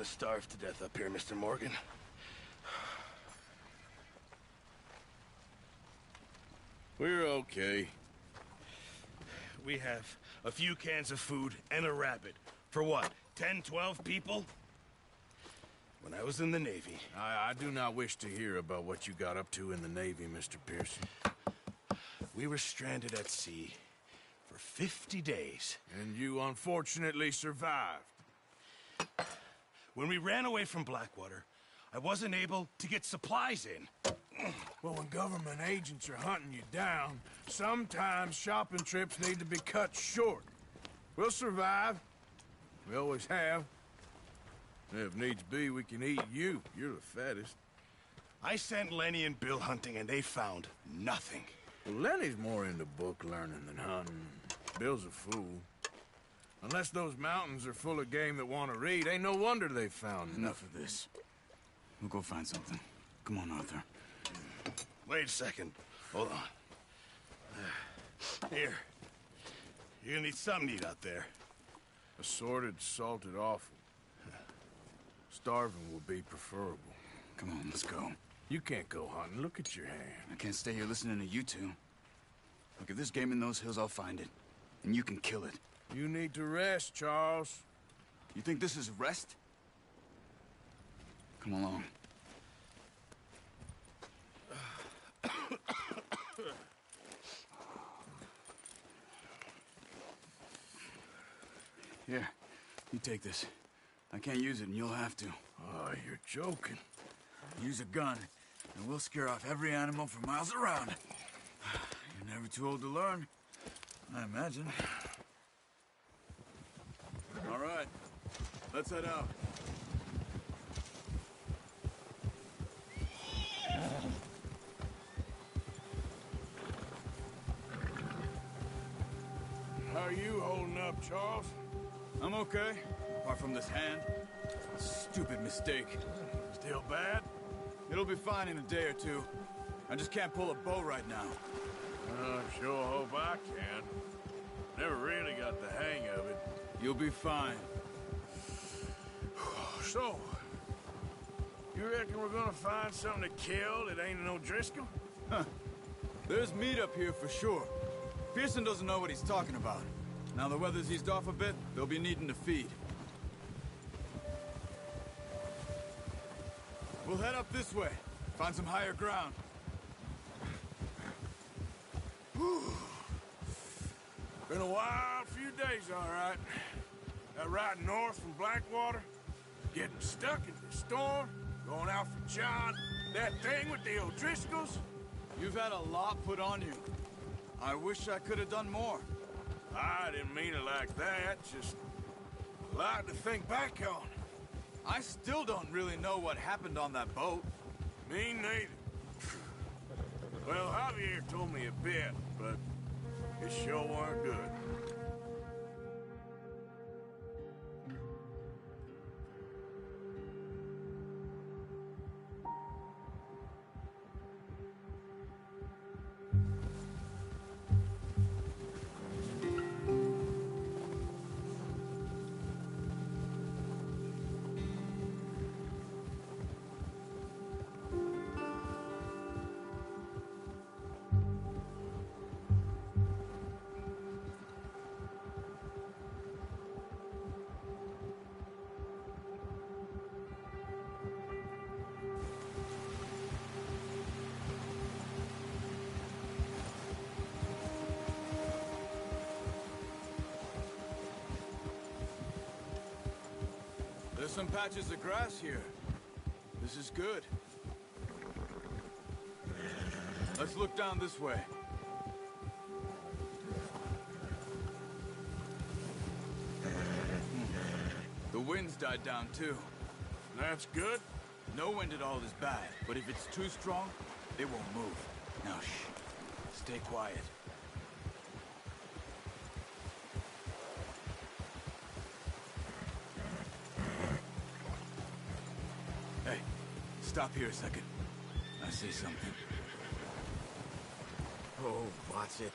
starve to death up here, Mr. Morgan. We're okay. We have a few cans of food and a rabbit. For what, 10, 12 people? When I was in the Navy... I do not wish to hear about what you got up to in the Navy, Mr. Pearson. We were stranded at sea for 50 days. And you unfortunately survived. When we ran away from Blackwater, I wasn't able to get supplies in. Well, when government agents are hunting you down, sometimes shopping trips need to be cut short. We'll survive. We always have. And if needs be, we can eat you. You're the fattest. I sent Lenny and Bill hunting, and they found nothing. Well, Lenny's more into book learning than hunting. Bill's a fool. Unless those mountains are full of game that want to read, ain't no wonder they found Enough of this. We'll go find something. Come on, Arthur. Wait a second. Hold on. Here. You're gonna need something to eat out there. Assorted, salted offal. Starving will be preferable. Come on, let's go. You can't go hunting. Look at your hand. I can't stay here listening to you two. Look, if there's game in those hills, I'll find it. And you can kill it. You need to rest, Charles. You think this is rest? Come along. Here, you take this. I can't use it, and you'll have to. Oh, you're joking. Use a gun, and we'll scare off every animal for miles around. You're never too old to learn, I imagine. All right, let's head out. How are you holding up, Charles? I'm okay, apart from this hand. Stupid mistake. Still bad? It'll be fine in a day or two. I just can't pull a bow right now. I sure hope I can. Never really got the hang of it. You'll be fine. So, you reckon we're gonna find something to kill that ain't no Driscoll? Huh. There's meat up here for sure. Pearson doesn't know what he's talking about. Now the weather's eased off a bit, they'll be needing to feed. We'll head up this way. Find some higher ground. Whew. Been a wild few days, all right. That ride north from Blackwater, getting stuck in the storm, going out for John, that thing with the O'Driscolls. You've had a lot put on you. I wish I could have done more. I didn't mean it like that, just a lot to think back on. I still don't really know what happened on that boat. Me neither. Well, Javier told me a bit, but it sure weren't good. There's some patches of grass here. This is good. Let's look down this way. The wind's died down too. That's good. No wind at all is bad, but if it's too strong, it won't move. Now shh. Stay quiet. Hey, stop here a second. I see something. Oh, watch it.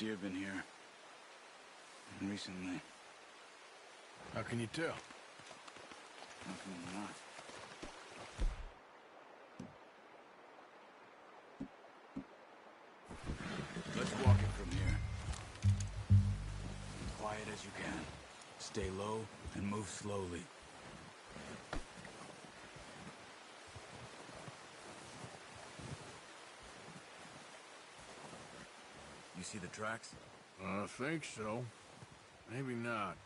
deer been here? Recently. How can you tell? How can you not? Let's walk it from here. Quiet as you can. Stay low and move slowly. You see the tracks? I think so. Maybe not.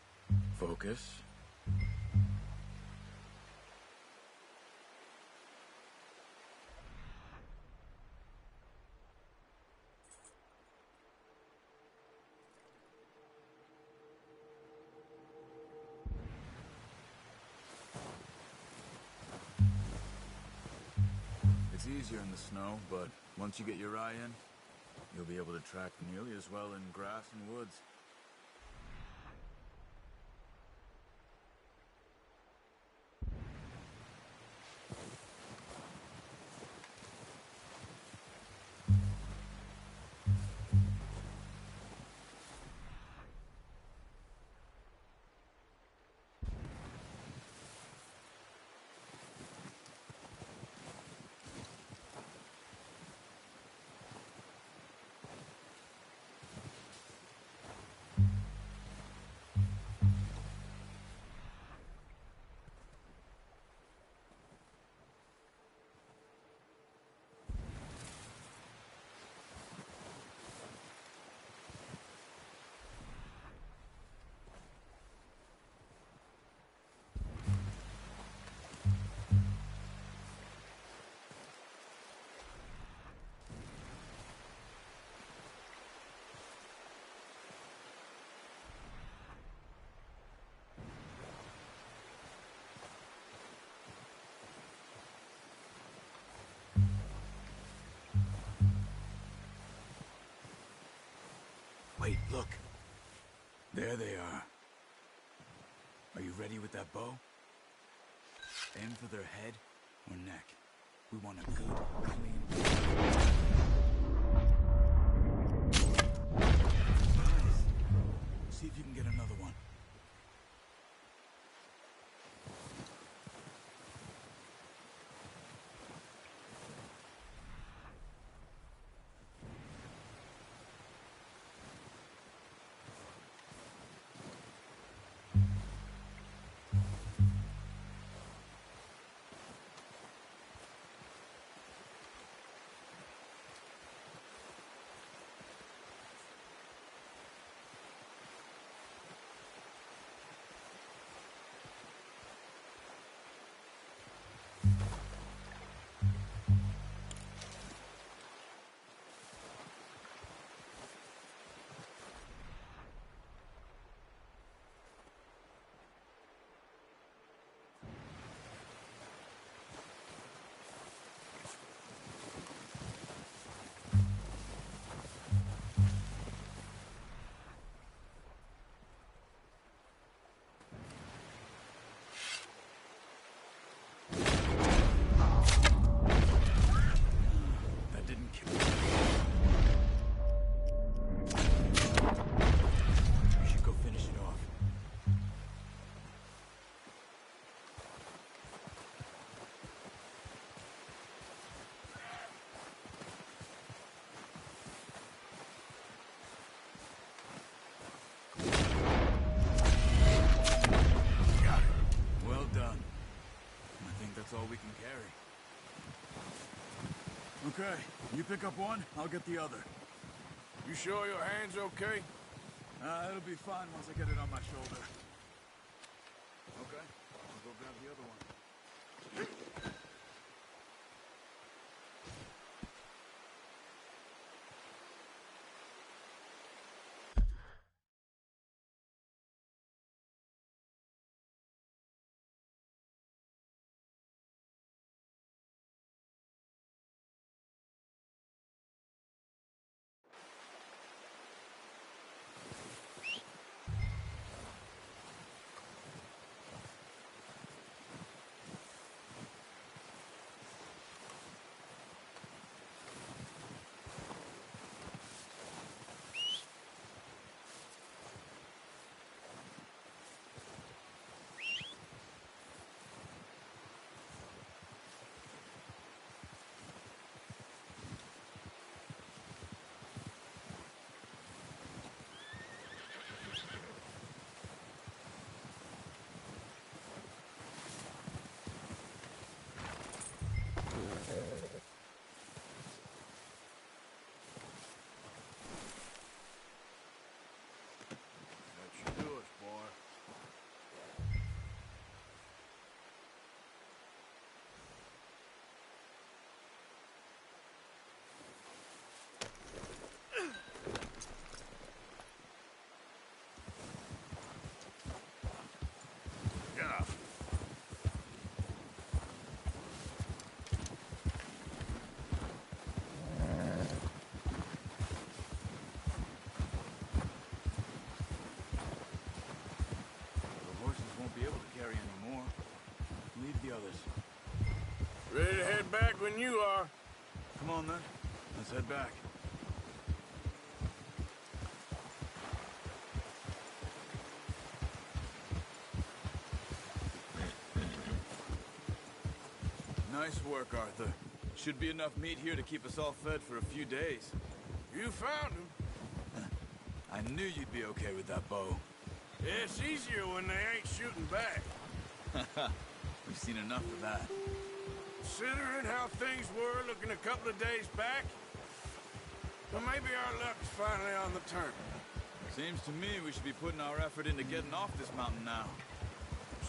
Focus. It's easier in the snow, but once you get your eye in, you'll be able to track nearly as well in grass and woods. Wait, look. There they are. Are you ready with that bow? Aim for their head or neck. We want a good, clean... Nice. See if you can get another one. All we can carry. Okay, you pick up one, I'll get the other. You sure your hand's okay? It'll be fine once I get it on my shoulder. Okay, I'll go grab the other one. Ready to head back when you are. Come on, then. Let's head back. Nice work, Arthur. Should be enough meat here to keep us all fed for a few days. You found him. I knew you'd be okay with that bow. Yeah, it's easier when they ain't shooting back. We've seen enough of that. Considering how things were looking a couple of days back, well, maybe our luck's finally on the turn. Seems to me we should be putting our effort into getting off this mountain now.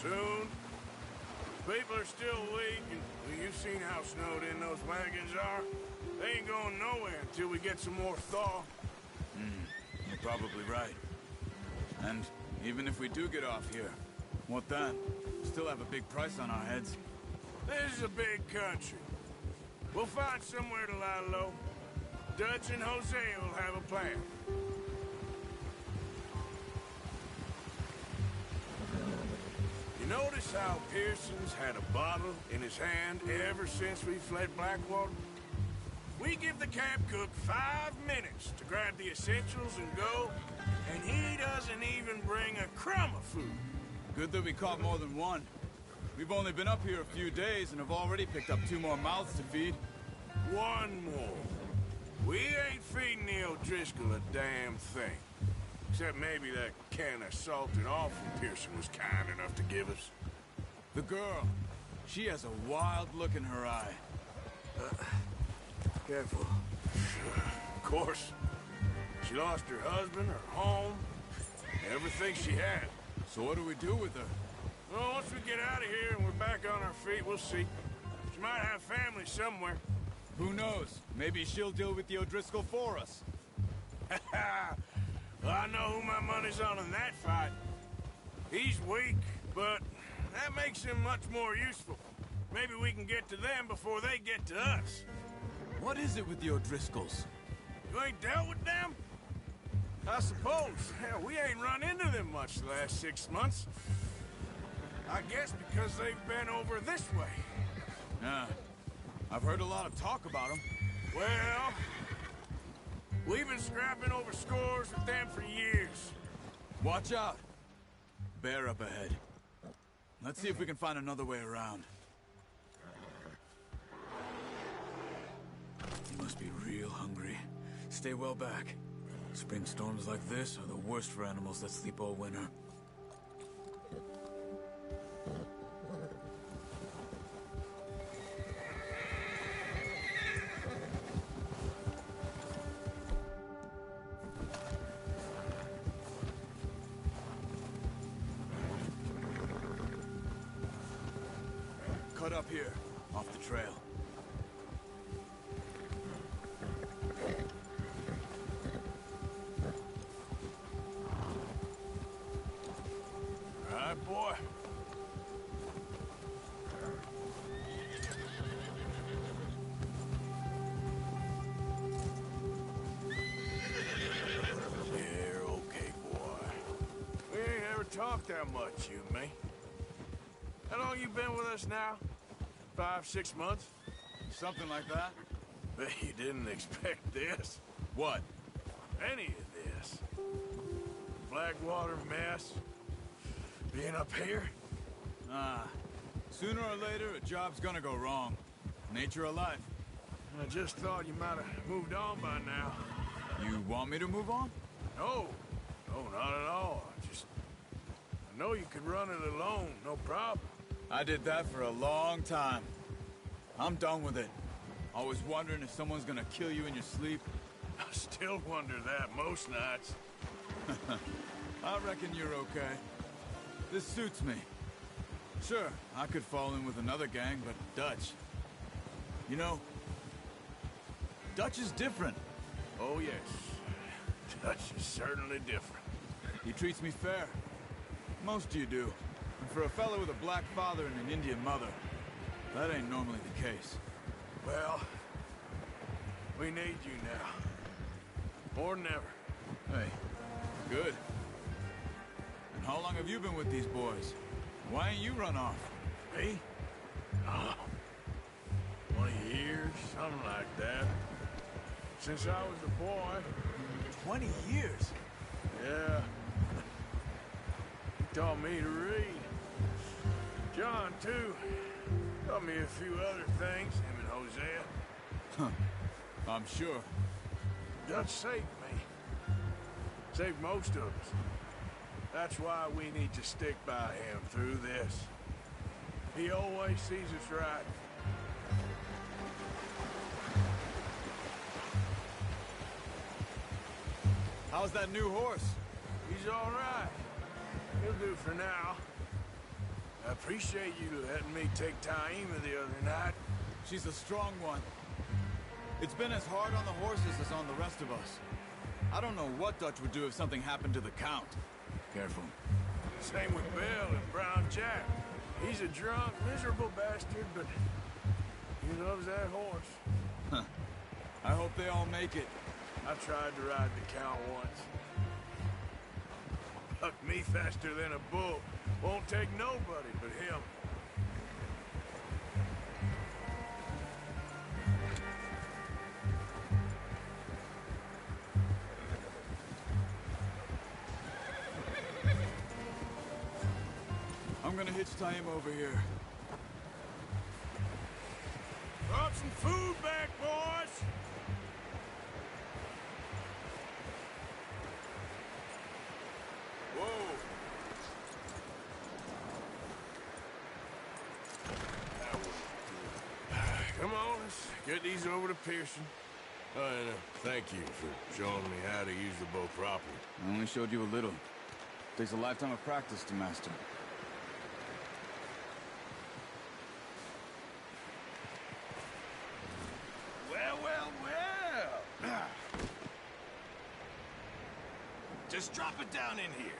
Soon. People are still weak, and well, you've seen how snowed in those wagons are. They ain't going nowhere until we get some more thaw. You're probably right. And even if we do get off here, what then? Still have a big price on our heads. This is a big country. We'll find somewhere to lie low. Dutch and Hosea will have a plan. You notice how Pearson's had a bottle in his hand ever since we fled Blackwater? We give the camp cook 5 minutes to grab the essentials and go, and he doesn't even bring a crumb of food. Good that we caught more than one. We've only been up here a few days and have already picked up 2 more mouths to feed. 1 more. We ain't feeding the O'Driscoll a damn thing. Except maybe that can of salted offal Pearson was kind enough to give us. The girl. She has a wild look in her eye. Careful. Of course. She lost her husband, her home, everything she had. So what do we do with her? Well, once we get out of here and we're back on our feet, we'll see. She might have family somewhere. Who knows? Maybe she'll deal with the O'Driscoll for us. Well, I know who my money's on in that fight. He's weak, but that makes him much more useful. Maybe we can get to them before they get to us. What is it with the O'Driscolls? You ain't dealt with them? I suppose. Hell, we ain't run into them much the last 6 months. I guess because they've been over this way. Yeah. I've heard a lot of talk about them. Well, we've been scrapping over scores with them for years. Watch out. Bear up ahead. Let's see if we can find another way around. You must be real hungry. Stay well back. Spring storms like this are the worst for animals that sleep all winter. Cut up here, off the trail. All right, boy. You're okay, boy. We ain't ever talked that much, you and me. How long you been with us now? 5, 6 months? Something like that? Bet you didn't expect this. What? Any of this. Blackwater mess. Being up here? Sooner or later, a job's gonna go wrong. Nature of life. I just thought you might have moved on by now. You want me to move on? No. No, not at all. I know you could run it alone, no problem. I did that for a long time. I'm done with it. Always wondering if someone's gonna kill you in your sleep. I still wonder that most nights. I reckon you're okay. This suits me. Sure, I could fall in with another gang, but Dutch... You know, Dutch is different. Oh, yes. Dutch is certainly different. He treats me fair. Most of you do. And for a fellow with a black father and an Indian mother, that ain't normally the case. Well, we need you now. More than ever. Hey, good. And how long have you been with these boys? Why ain't you run off? Me? Oh. something like that. Since I was a boy. 20 years? Yeah. He taught me to read. John, too. Taught me a few other things, him and Hosea. Huh. I'm sure. Dutch saved me. Saved most of us. That's why we need to stick by him through this. He always sees us right. How's that new horse? He's all right. He'll do for now. I appreciate you letting me take Taima the other night. She's a strong one. It's been as hard on the horses as on the rest of us. I don't know what Dutch would do if something happened to the Count. Careful. Same with Bill and Brown Jack. He's a drunk, miserable bastard, but he loves that horse. Huh. I hope they all make it. I tried to ride the Count once. Bucked me faster than a bull. Won't take nobody but him. I'm gonna hitch Taima over here. Brought some food back, boys! Whoa! Come on, let's get these over to Pearson. And thank you for showing me how to use the bow properly. I only showed you a little. Takes a lifetime of practice to master. Well, well, well. Just drop it down in here.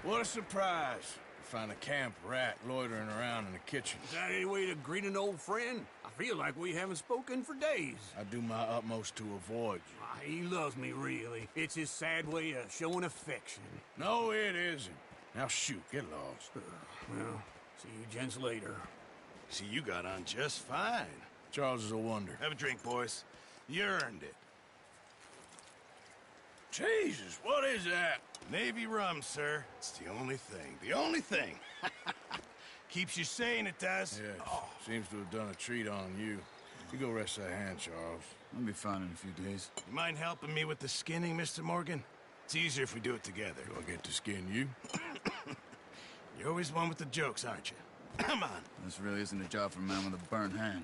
What a surprise. Find a camp rat loitering around in the kitchen. Is that any way to greet an old friend? I feel like we haven't spoken for days. I do my utmost to avoid you. He loves me, really. It's his sad way of showing affection. No, it isn't. Now shoot, get lost. Well, see you gents later. See, you got on just fine. Charles is a wonder. Have a drink, boys. You earned it. Jesus, what is that? Navy rum, sir. It's the only thing. The only thing. Keeps you sane, it does. Yes, seems to have done a treat on you. You go rest that hand, Charles. I'll be fine in a few days. You mind helping me with the skinning, Mr. Morgan? It's easier if we do it together. Do I get to skin you? You're always one with the jokes, aren't you? Come on. This really isn't a job for a man with a burnt hand.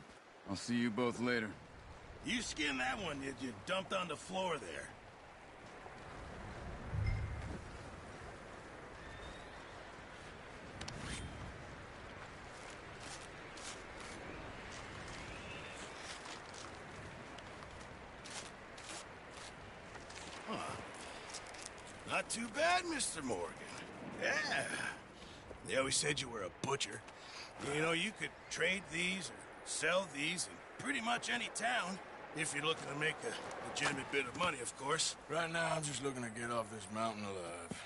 I'll see you both later. You skinned that one you dumped on the floor there. Not too bad, Mr. Morgan. Yeah. They always said you were a butcher. You know, you could trade these or sell these in pretty much any town, if you're looking to make a legitimate bit of money, of course. Right now, I'm just looking to get off this mountain alive.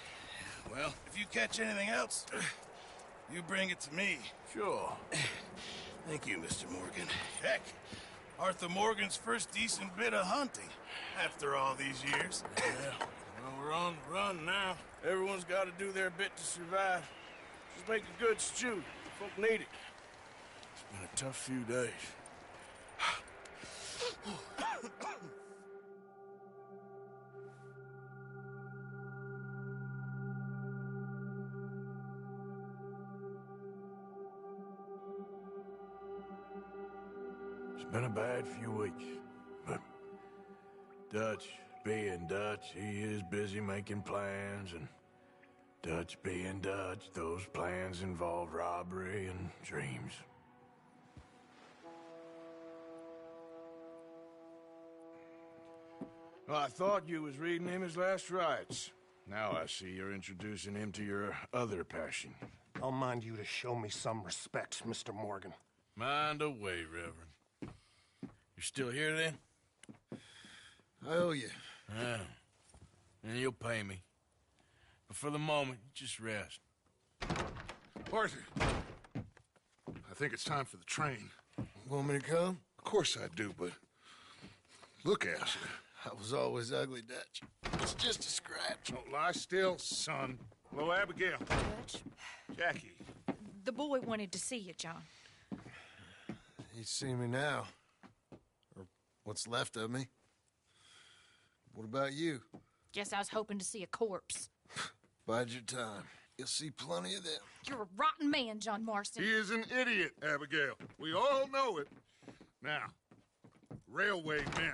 Well, if you catch anything else, you bring it to me. Sure. Thank you, Mr. Morgan. Heck, Arthur Morgan's first decent bit of hunting, after all these years. Yeah. Well, we're on the run now. Everyone's got to do their bit to survive. Just make a good stew. Folk need it. It's been a tough few days. It's been a bad few weeks, but Dutch being Dutch, he is busy making plans, and Dutch being Dutch, those plans involve robbery and dreams. Well, I thought you was reading him his last rites. Now I see you're introducing him to your other passion. I'll mind you to show me some respect, Mr. Morgan. Mind away, Reverend. You're still here, then? I owe you. Yeah. And you'll pay me. But for the moment, just rest. Horses! I think it's time for the train. Want me to come? Of course I do, but look at you. I was always ugly, Dutch. It's just a scratch. Don't lie still, son. Hello, Abigail. Dutch, Jackie. the boy wanted to see you, John. He's seen me now. Or what's left of me. What about you? Guess I was hoping to see a corpse. Bide your time. You'll see plenty of them. You're a rotten man, John Marston. He is an idiot, Abigail. We all know it. Now, railway men.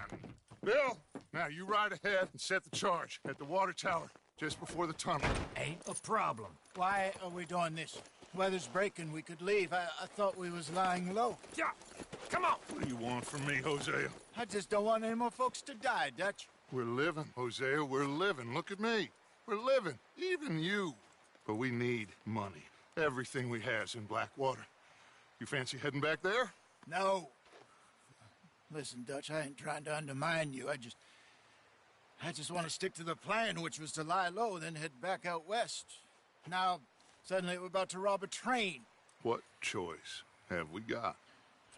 Bill, now you ride ahead and set the charge at the water tower just before the tunnel. Ain't a problem. Why are we doing this? Weather's breaking. We could leave. I thought we was lying low. Yeah, come on. What do you want from me, Hosea? I just don't want any more folks to die, Dutch. We're living, Hosea. We're living. Look at me. We're living. Even you. But we need money. Everything we has in Blackwater. You fancy heading back there? No. Listen, Dutch, I ain't trying to undermine you. I just want to stick to the plan, which was to lie low, then head back out west. Now, suddenly we're about to rob a train. What choice have we got?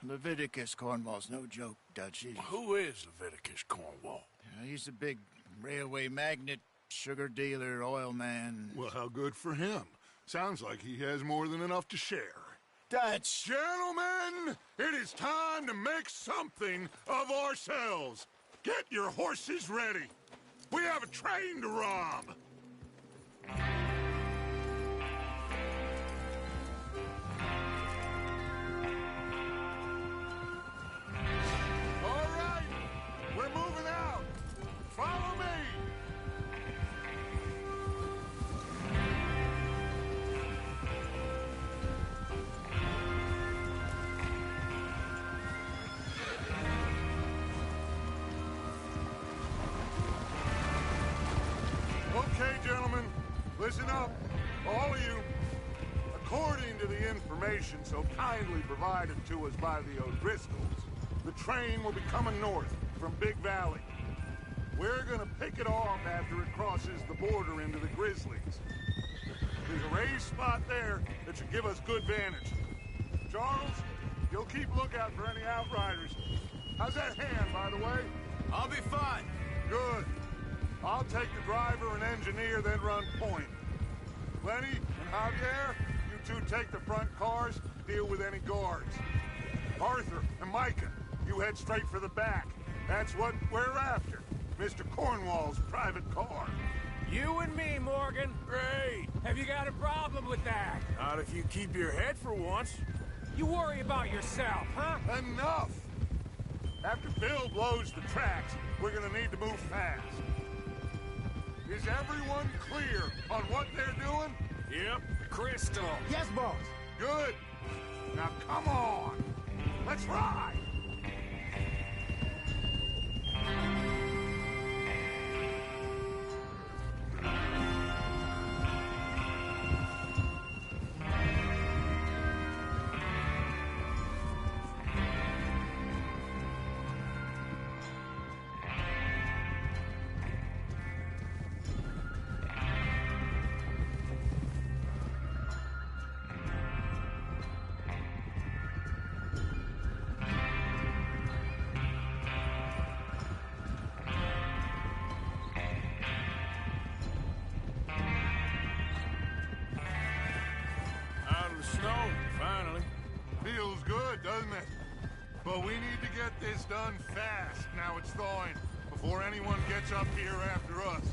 Leviticus Cornwall's no joke, Dutch. Who is Leviticus Cornwall? He's a big railway magnate, sugar dealer, oil man. Well, how good for him. Sounds like he has more than enough to share. Dutch! Gentlemen, it is time to make something of ourselves. Get your horses ready. We have a train to rob. All right, we're moving out. Follow me. Okay, gentlemen, listen up, all of you. According to the information so kindly provided to us by the O'Driscolls, the train will be coming north from Big Valley. We're gonna pick it off after it crosses the border into the Grizzlies. There's a raised spot there that should give us good vantage. Charles, you'll keep lookout for any outriders. How's that hand, by the way? I'll be fine. Good. I'll take the driver and engineer, then run point. Lenny and Javier, you two take the front cars, deal with any guards. Arthur and Micah, you head straight for the back. That's what we're after. Mr. Cornwall's private car. You and me, Morgan. Great. Have you got a problem with that? Not if you keep your head for once. You worry about yourself, huh? Enough! After Bill blows the tracks, we're gonna need to move fast. Is everyone clear on what they're doing? Yep. Crystal. Yes, boss. Good. Now come on. Let's ride. Out of the snow, finally. Feels good, doesn't it? But we need to get this done fast. Now it's thawing, before anyone gets up here after us.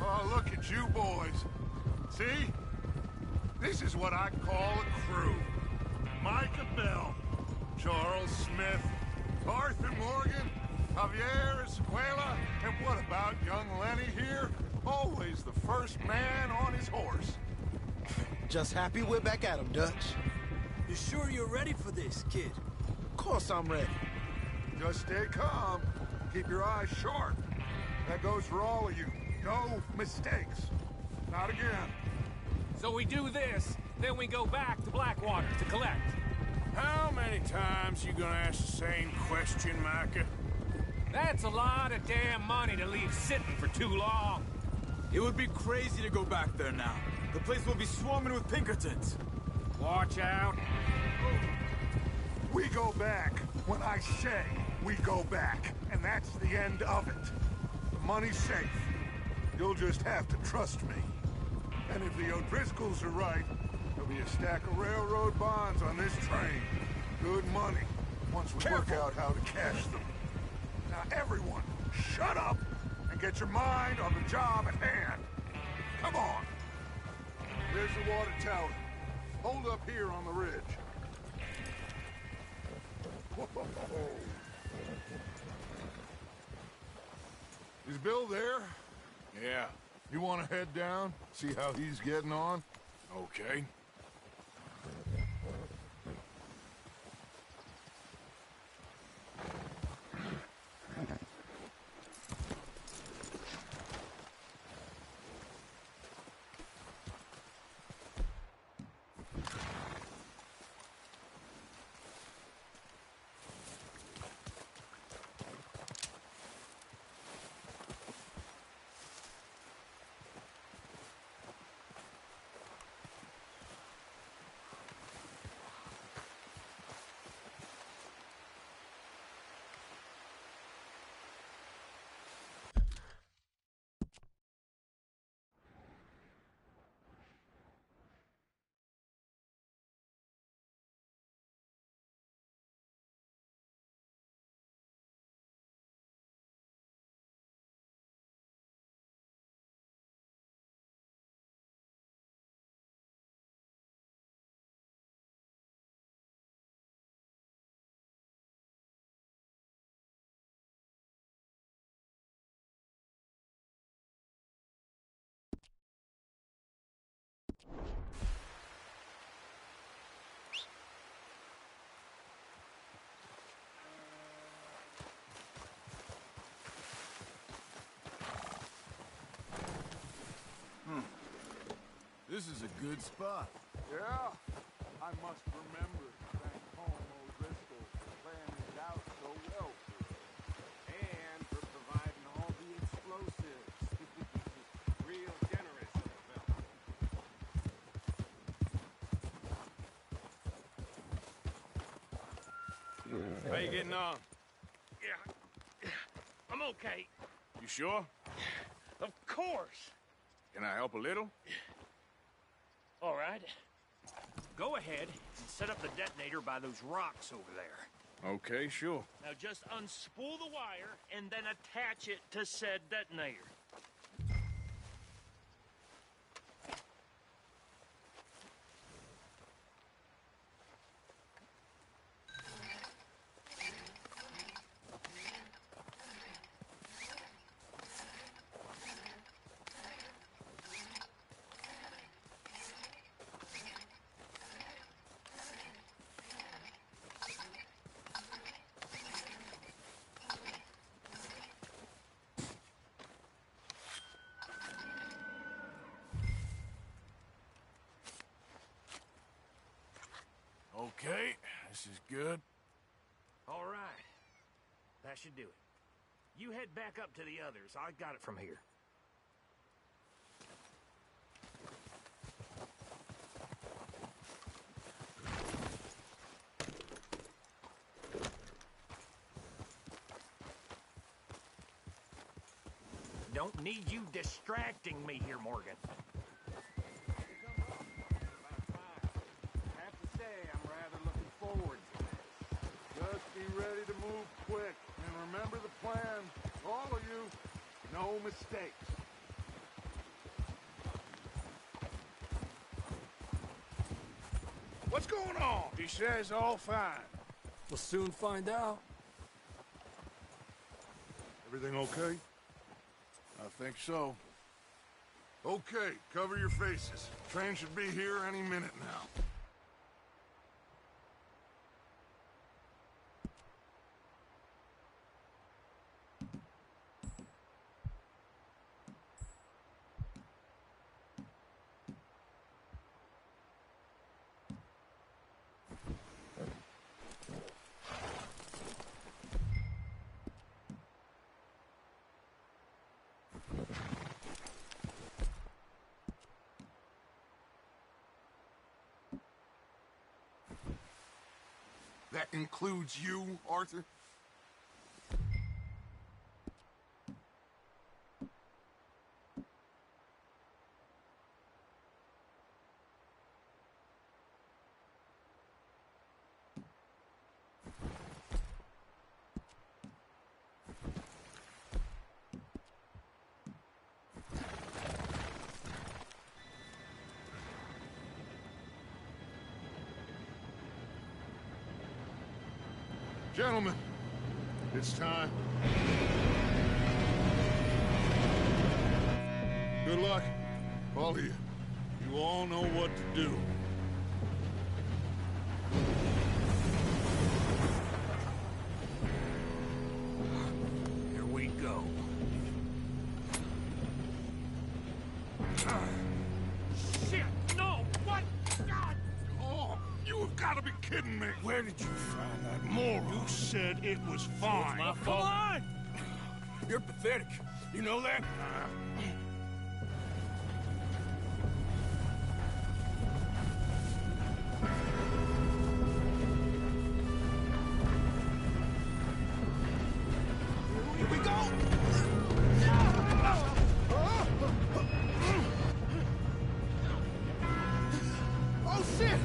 Oh, look at you boys. See? This is what I call a crew. Micah Bell, Charles Smith, Arthur Morgan, Javier Escuela, and what about young Lenny here? Always the first man on his horse. Just happy we're back at him, Dutch. You sure you're ready for this, kid? Of course I'm ready. Just stay calm. Keep your eyes sharp. That goes for all of you. No mistakes. Not again. So we do this, then we go back to Blackwater to collect. How many times you gonna ask the same question, Micah? That's a lot of damn money to leave sitting for too long. It would be crazy to go back there now. The place will be swarming with Pinkertons. Watch out. We go back when I say we go back, and that's the end of it. The money's safe. You'll just have to trust me. And if the O'Driscolls are right, there'll be a stack of railroad bonds on this train. Good money, once we work out how to cash them. Now everyone, shut up and get your mind on the job at hand. Come on. There's the water tower. Hold up here on the ridge. Whoa. Is Bill there? Yeah. You want to head down, see how he's getting on? Okay. This is a good spot. Yeah, I must remember to thank Home O'Driscoll for planning it out so well for us. And for providing all the explosives. Real generous of the fella. How you getting on? Yeah, I'm okay. You sure? Of course. Can I help a little? All right. Go ahead and set up the detonator by those rocks over there. Okay, sure. Now just unspool the wire and then attach it to said detonator. Okay, this is good. All right. That should do it. You head back up to the others. I got it from here. Don't need you distracting me here, Morgan. Just be ready to move quick, and remember the plan. All of you, no mistakes. What's going on? He says all fine. We'll soon find out. Everything okay? I think so. Okay, cover your faces. Train should be here any minute now. That includes you, Arthur? Gentlemen, it's time. Good luck, all of you. You all know what to do. Here we go. Shit! No! What? God! Oh, you have got to be kidding me. Where did you find that moron? You said it was fine. My fault. Come on! You're pathetic. You know that? Here we go! Oh, shit!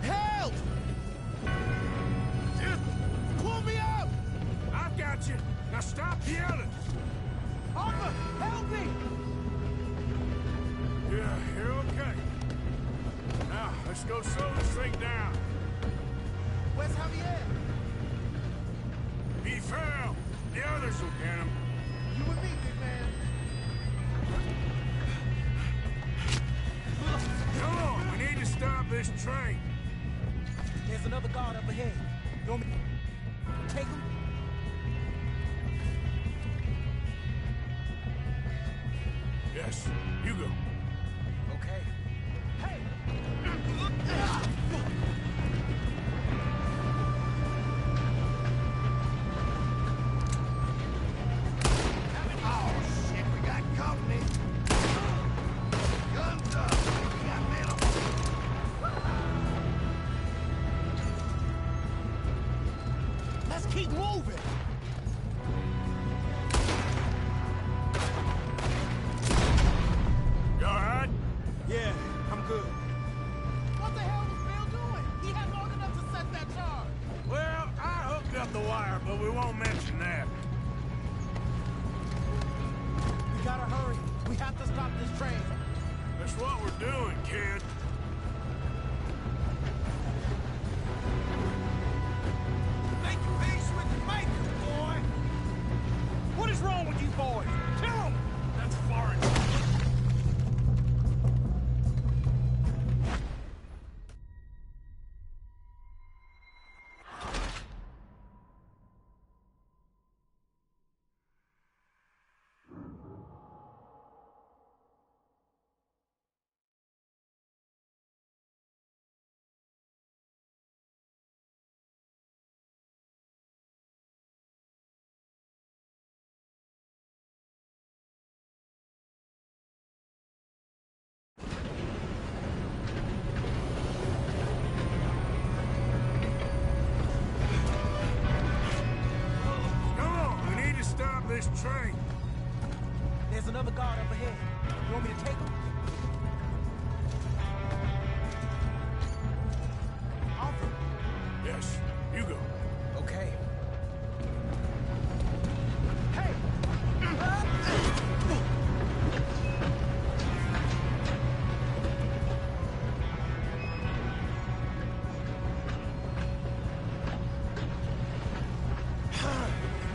Help! Pull me up! I've got you. Now stop yelling. Arthur, help me! Yeah, you're okay. Now, let's go slow this thing down. Where's Javier? He fell. The others will get him. You and me, big man. Come on, we need to stop this train. There's another guard up ahead. You want me to take him? Yes, you go. Okay. Hey! Oh, shit, we got company. Guns up. We got men on. Let's keep moving! You all right? Yeah, I'm good. What the hell was Bill doing? He had long enough to set that charge. Well, I hooked up the wire, but we won't mention that. We gotta hurry. We have to stop this train. That's what we're doing, kid. Make peace with the maker, boy! What is wrong with you boys? Kill him! That's foreign. Come on, we need to stop this train. There's another guard up ahead. You want me to take him? Arthur. Yes, you go. Okay. Hey!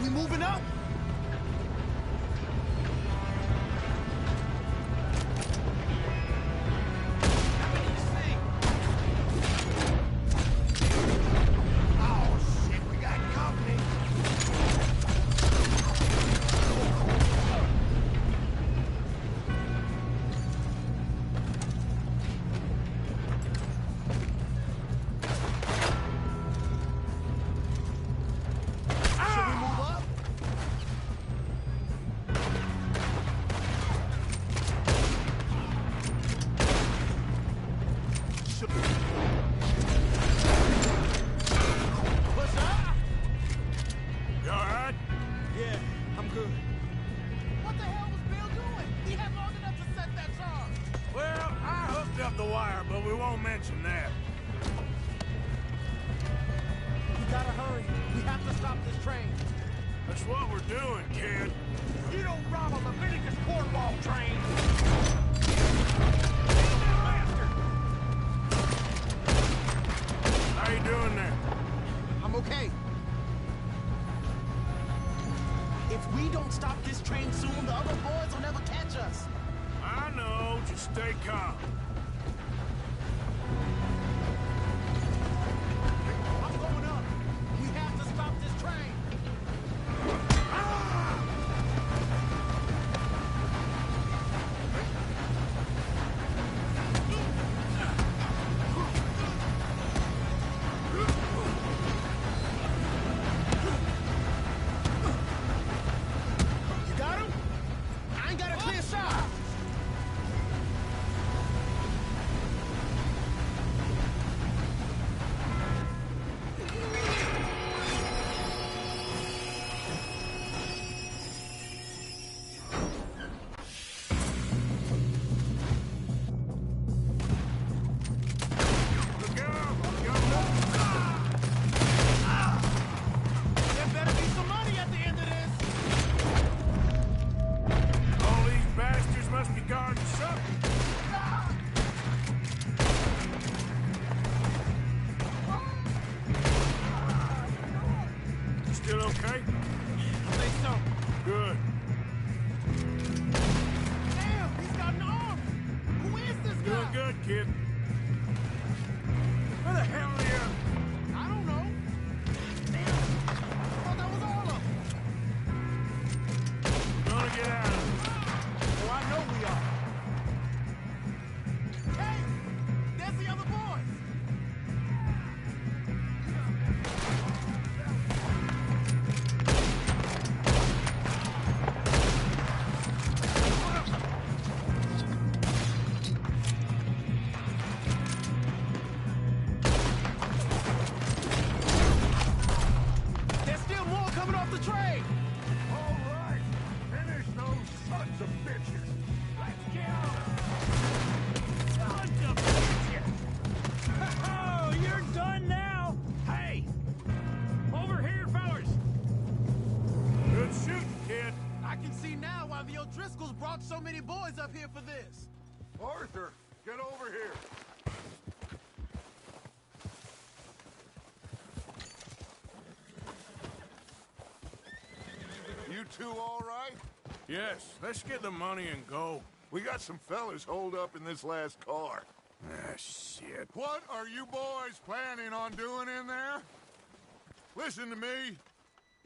We moving up? What the hell was Bill doing? He had long enough to set that charge. Well, I hooked up the wire, but we won't mention that. We gotta hurry. We have to stop this train. That's what we're doing, kid. You don't rob a Leviticus cornwall train. How you doing there? I'm okay. If we don't stop this train soon, the other boys will never catch us. I know, just stay calm. I'm going up. We have to stop this train. You got him? I ain't got a clear shot. Look out! There better be some money at the end of this. All these bastards must be guarding something. You still okay? I think so. Good. Damn, he's got an arm. Who is this guy? Doing good, kid. Where the hell are you? I don't know. Damn. I thought that was all of them. Gonna get out of here. Oh, I know we are. Hey, there's the other boys. There's still more coming off the train. All right, finish those sons of bitches. Let's go. Sons of bitches. Oh, you're done now. Hey! Over here, fellas! Good shooting, kid. I can see now why the O'Driscolls brought so many boys up here for this. Arthur, get over here. You two all right? Yes, let's get the money and go. We got some fellas holed up in this last car. Ah, shit. What are you boys planning on doing in there? Listen to me.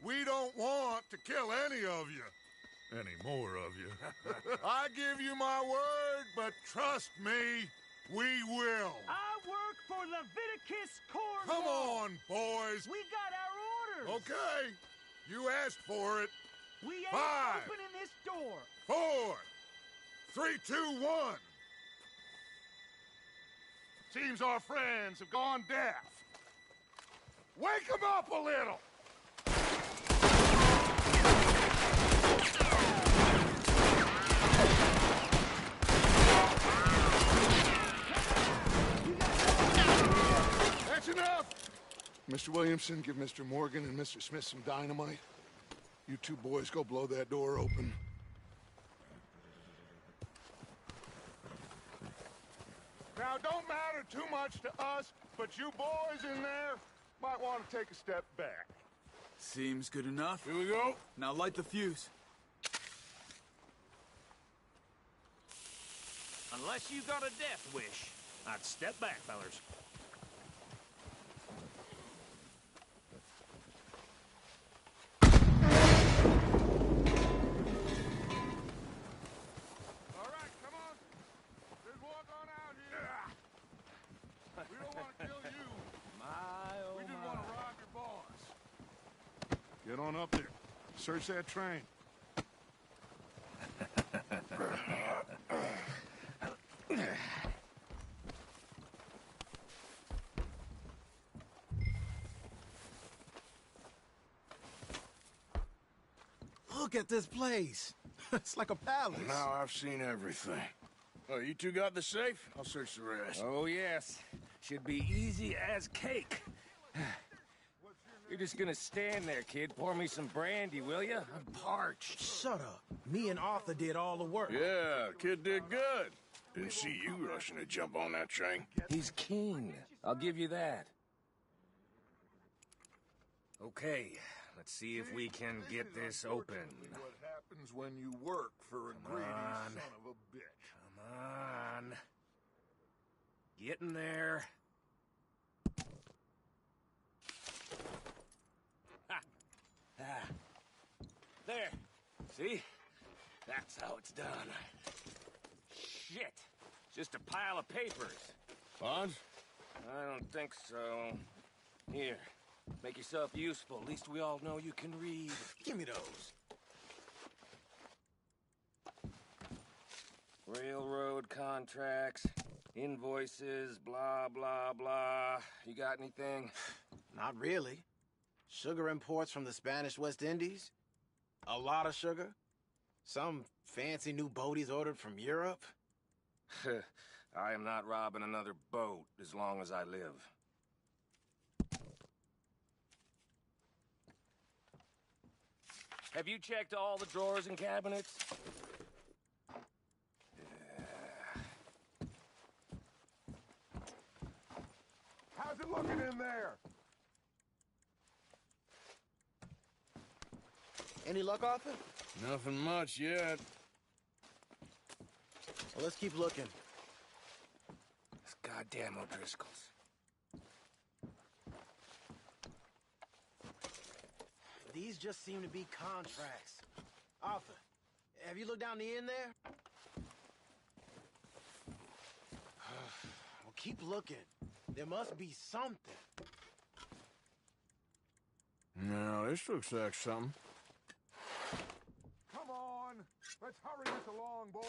We don't want to kill any of you. Any more of you. I give you my word, but trust me, we will. I work for Leviticus Cornwall. Come on, boys. We got our orders. Okay. You asked for it. We ain't 5, opening this door. 4, 3, 2, 1. Seems our friends have gone deaf. Wake them up a little. That's enough. Mr. Williamson, give Mr. Morgan and Mr. Smith some dynamite. You two boys go blow that door open. Now, don't matter too much to us, but you boys in there might want to take a step back. Seems good enough. Here we go. Now light the fuse. Unless you got a death wish, I'd step back, fellas. All right, come on. Just walk on out here. We don't want to kill you. We just want to rob your boss. Get on up there. Search that train. Look at this place. It's like a palace. Now I've seen everything. Oh, you two got the safe? I'll search the rest. Oh, yes. Should be easy as cake. You're just gonna stand there, kid. Pour me some brandy, will you? I'm parched. Shut up. Me and Arthur did all the work. Yeah, kid did good. Didn't see you rushing to jump on that train. He's king. I'll give you that. Okay, let's see if we can get this open. What happens when you work for a greedy on. son of a bitch? Come on. Get in there. Ha! Ah. There. See? That's how it's done. Shit. Just a pile of papers. Bonds? I don't think so. Here. Make yourself useful. At least we all know you can read. Give me those. Railroad contracts, invoices, blah, blah, blah. You got anything? Not really. Sugar imports from the Spanish West Indies. A lot of sugar. Some fancy new boat he's ordered from Europe. I am not robbing another boat as long as I live. Have you checked all the drawers and cabinets? How's it looking in there? Any luck, Arthur? Nothing much yet. Well, let's keep looking. This goddamn O'Driscolls. These just seem to be contracts. Arthur, have you looked down the end there? Well, keep looking. There must be something. No, this looks like something. Come on! Let's hurry this along, boys!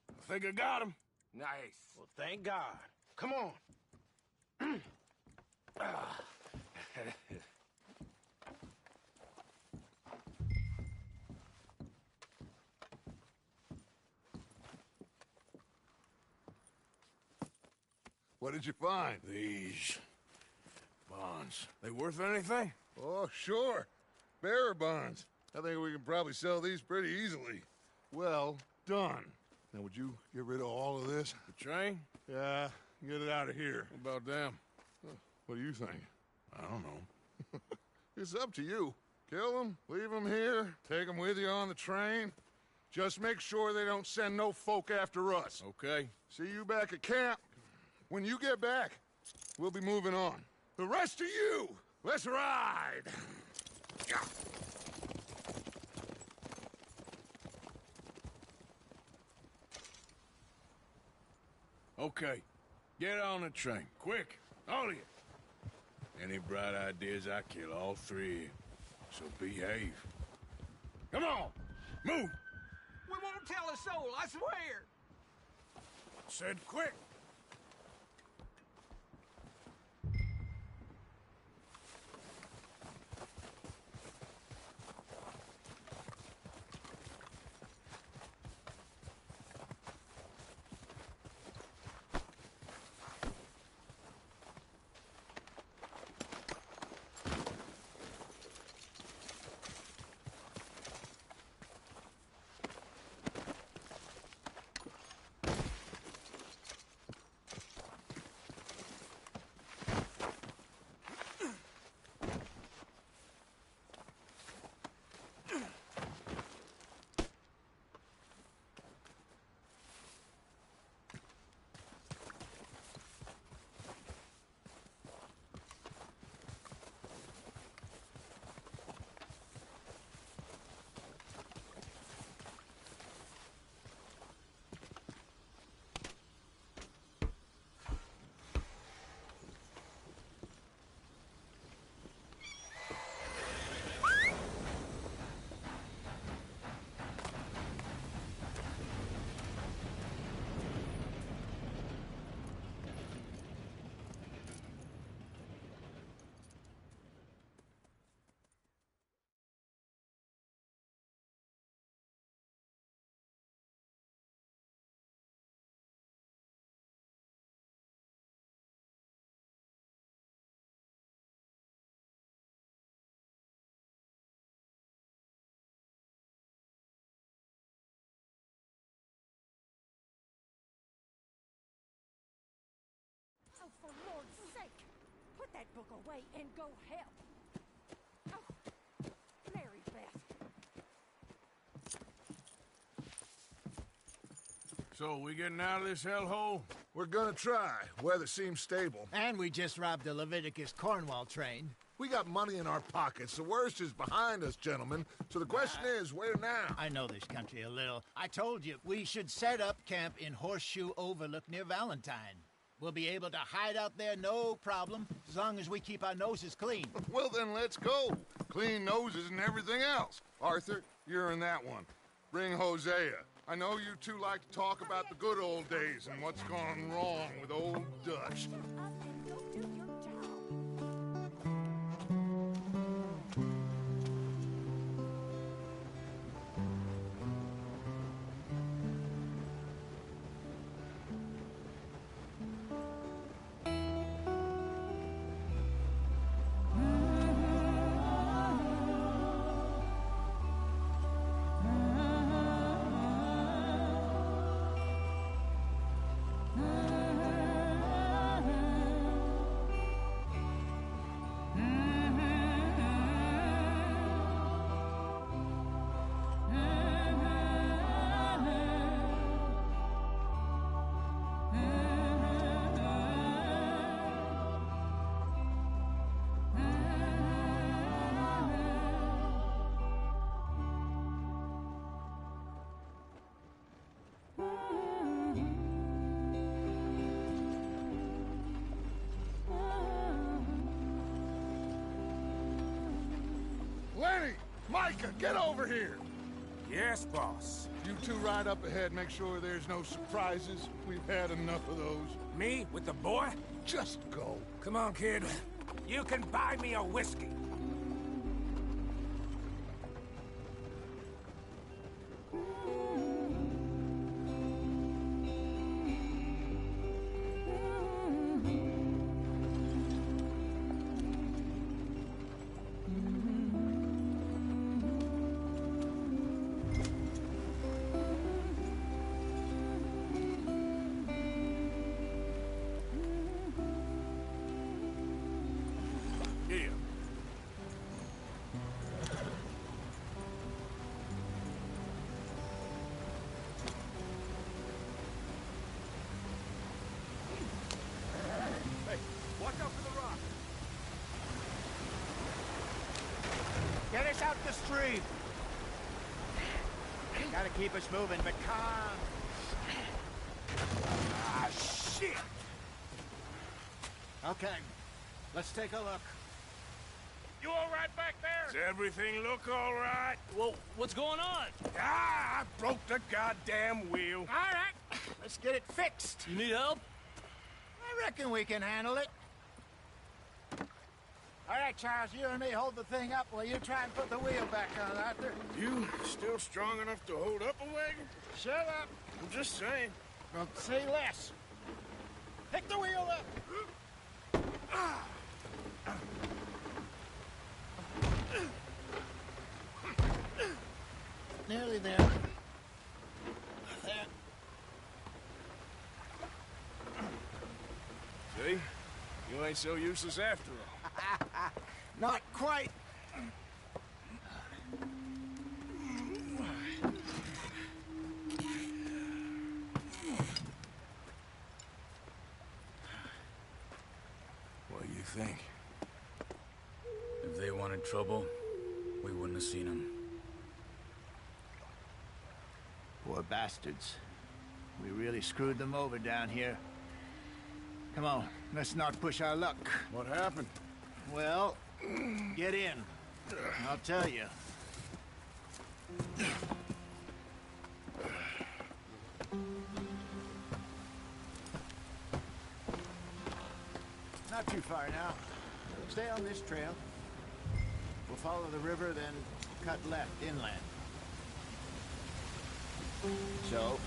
I think I got him. Nice. Well, thank God. Come on. What did you find? These bonds. They worth anything? Oh, sure. Bearer bonds. I think we can probably sell these pretty easily. Well done. Now, would you get rid of all of this? The train? Yeah, get it out of here. What about them? What do you think? I don't know. It's up to you. Kill them, leave them here, take them with you on the train. Just make sure they don't send no folk after us. Okay. See you back at camp. When you get back, we'll be moving on. The rest of you, let's ride! Okay. Get on the train. Quick. All of you. Any bright ideas, I kill all three of you. So behave. Come on! Move! We won't tell a soul, I swear. Said quick! that book away and go help. Oh, Mary Beth. So, we getting out of this hellhole? We're gonna try. Weather seems stable. And we just robbed the Leviticus Cornwall train. We got money in our pockets. The worst is behind us, gentlemen. So the question is, where now? I know this country a little. I told you, we should set up camp in Horseshoe Overlook near Valentine. We'll be able to hide out there, no problem, as long as we keep our noses clean. Well, then let's go. Clean noses and everything else. Arthur, you're in that one. Bring Hosea. I know you two like to talk about the good old days and what's gone wrong with old Dutch. Lenny! Micah, get over here! Yes, boss. You two ride up ahead, make sure there's no surprises. We've had enough of those. Me with the boy? Just go. Come on, kid. You can buy me a whiskey. Get us out the stream. Gotta keep us moving, but calm. Ah, shit! Okay, let's take a look. You all right back there? Does everything look all right? Well, what's going on? Ah, I broke the goddamn wheel. All right, let's get it fixed. You need help? I reckon we can handle it. All right, Charles, you and me hold the thing up while you try and put the wheel back on, Arthur. You still strong enough to hold up a wagon? Shut up. I'm just saying. Well, say less. Pick the wheel up. Nearly there. There. See? You ain't so useless after all. Not quite. What do you think? If they wanted trouble, we wouldn't have seen them. Poor bastards. We really screwed them over down here. Come on, let's not push our luck. What happened? Well, get in. I'll tell you. Not too far now. Stay on this trail. We'll follow the river, then cut left inland. So,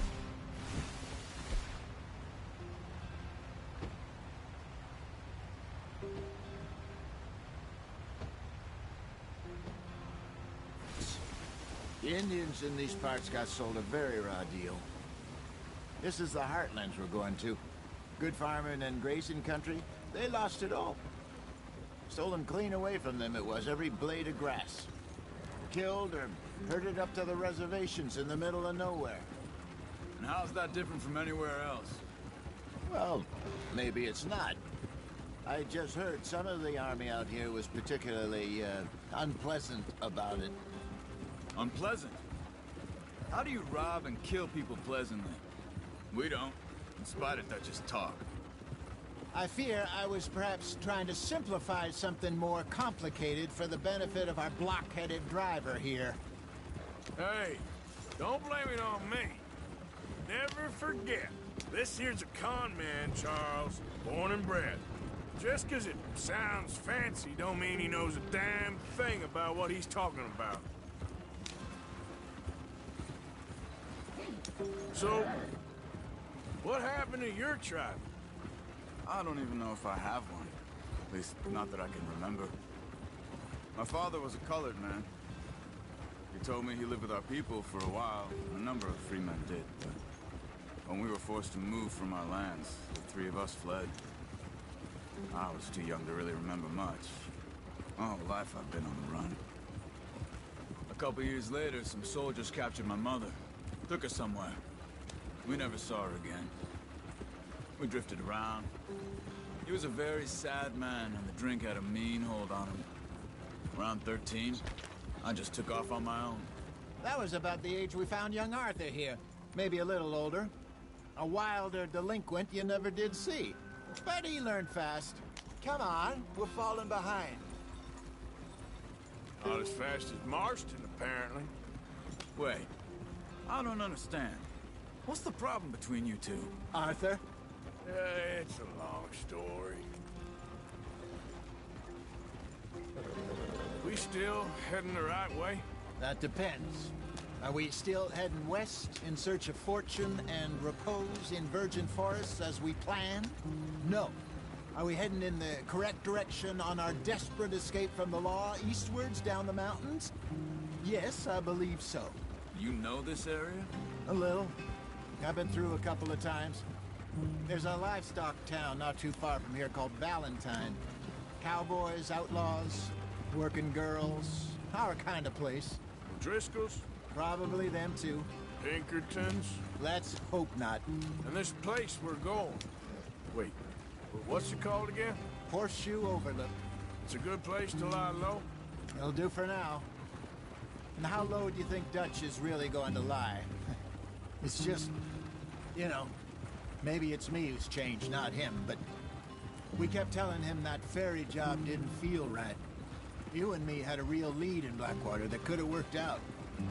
the Indians in these parts got sold a very raw deal. This is the heartlands we're going to. Good farming and grazing country, they lost it all. Stolen clean away from them it was, every blade of grass. Killed or herded up to the reservations in the middle of nowhere. And how's that different from anywhere else? Well, maybe it's not. I just heard some of the army out here was particularly, unpleasant about it. Unpleasant? How do you rob and kill people pleasantly? We don't, in spite of Dutch's talk. I fear I was perhaps trying to simplify something more complicated for the benefit of our block-headed driver here. Hey, don't blame it on me. Never forget, this here's a con man, Charles, born and bred. Just 'cause it sounds fancy don't mean he knows a damn thing about what he's talking about. So, what happened to your tribe? I don't even know if I have one. At least, not that I can remember. My father was a colored man. He told me he lived with our people for a while. A number of free men did, but when we were forced to move from our lands, the three of us fled. I was too young to really remember much. My whole life I've been on the run. A couple years later, some soldiers captured my mother. Took her somewhere. We never saw her again. We drifted around. He was a very sad man, and the drink had a mean hold on him. Around 13, I just took off on my own. That was about the age we found young Arthur here. Maybe a little older. A wilder delinquent you never did see. But he learned fast. Come on, we're falling behind. Not as fast as Marston, apparently. Wait, I don't understand. What's the problem between you two? Arthur? It's a long story. We still heading the right way? That depends. Are we still heading west in search of fortune and repose in virgin forests as we planned? No. Are we heading in the correct direction on our desperate escape from the law eastwards down the mountains? Yes, I believe so. You know this area? A little. I've been through a couple of times. There's a livestock town not too far from here called Valentine. Cowboys, outlaws, working girls, our kind of place. Driscoll's? Probably them too. Pinkertons? Let's hope not. And this place we're going. Wait, what's it called again? Horseshoe Overlook. It's a good place to lie low? It'll do for now. And how low do you think Dutch is really going to lie? It's just, you know, maybe it's me who's changed, not him, but we kept telling him that ferry job didn't feel right. You and me had a real lead in Blackwater that could have worked out.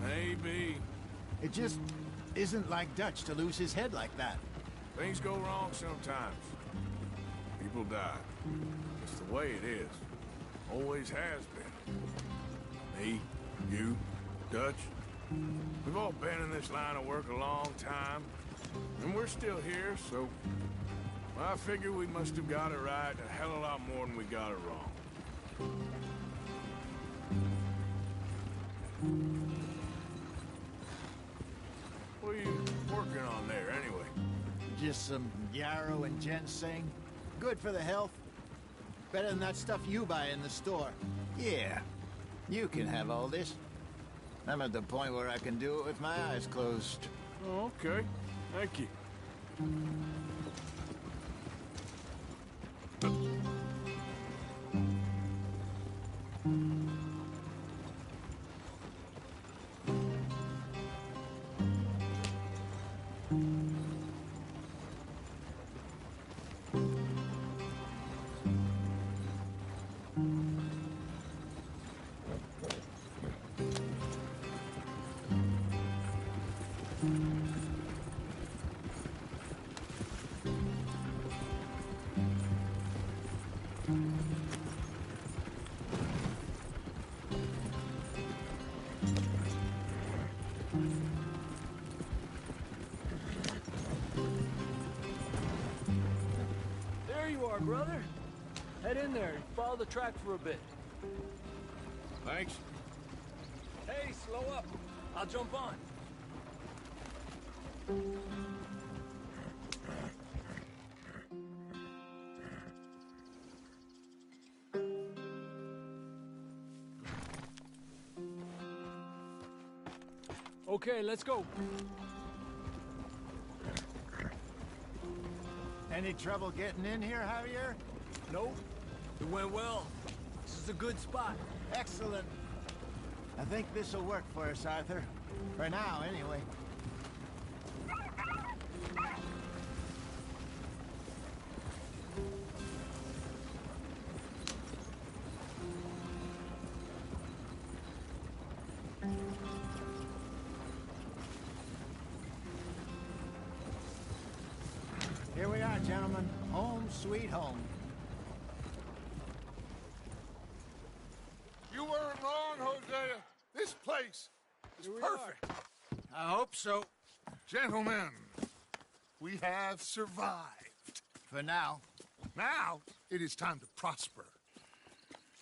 Maybe. It just isn't like Dutch to lose his head like that. Things go wrong sometimes. People die. It's the way it is. Always has been. Me, you, Dutch. We've all been in this line of work a long time. And we're still here, so I figure we must have got it right a hell of a lot more than we got it wrong. What are you working on there, anyway? Just some yarrow and ginseng. Good for the health. Better than that stuff you buy in the store. Yeah, you can have all this. I'm at the point where I can do it with my eyes closed. Oh, okay. Thank you. There you are, brother. Head in there and follow the track for a bit. Thanks. Hey, slow up. I'll jump on. Okay, let's go. Any trouble getting in here, Javier? Nope. It went well. This is a good spot. Excellent. I think this'll work for us, Arthur. For now, anyway. Here we are, gentlemen. Home sweet home. You weren't wrong, Hosea. This place is perfect. I hope so. Gentlemen, we have survived. For now. Now, it is time to prosper.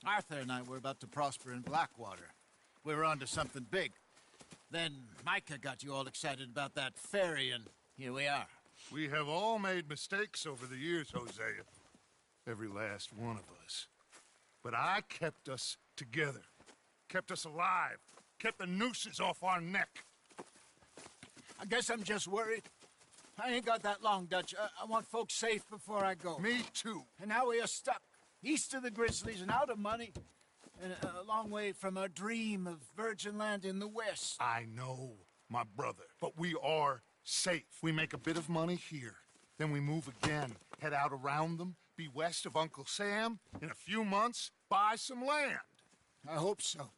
Arthur and I were about to prosper in Blackwater. We were onto something big. Then Micah got you all excited about that ferry, and here we are. We have all made mistakes over the years, Hosea. Every last one of us. But I kept us together. Kept us alive. Kept the nooses off our neck. I guess I'm just worried. I ain't got that long, Dutch. I want folks safe before I go. Me too. And now we are stuck. East of the Grizzlies and out of money. And a long way from our dream of virgin land in the west. I know, my brother. But we are safe. We make a bit of money here. Then we move again. Head out around them. Be west of Uncle Sam. In a few months, buy some land. I hope so.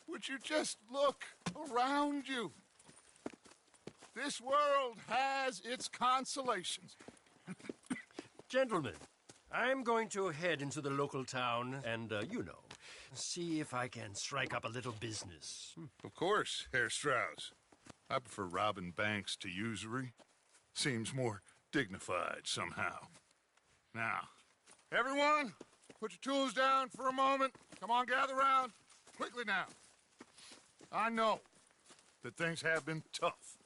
Would you just look around you? This world has its consolations. Gentlemen, I'm going to head into the local town and, see if I can strike up a little business. Of course, Herr Strauss. I prefer robbing banks to usury. Seems more dignified somehow. Now, everyone, put your tools down for a moment. Come on, gather round. Quickly now. I know that things have been tough,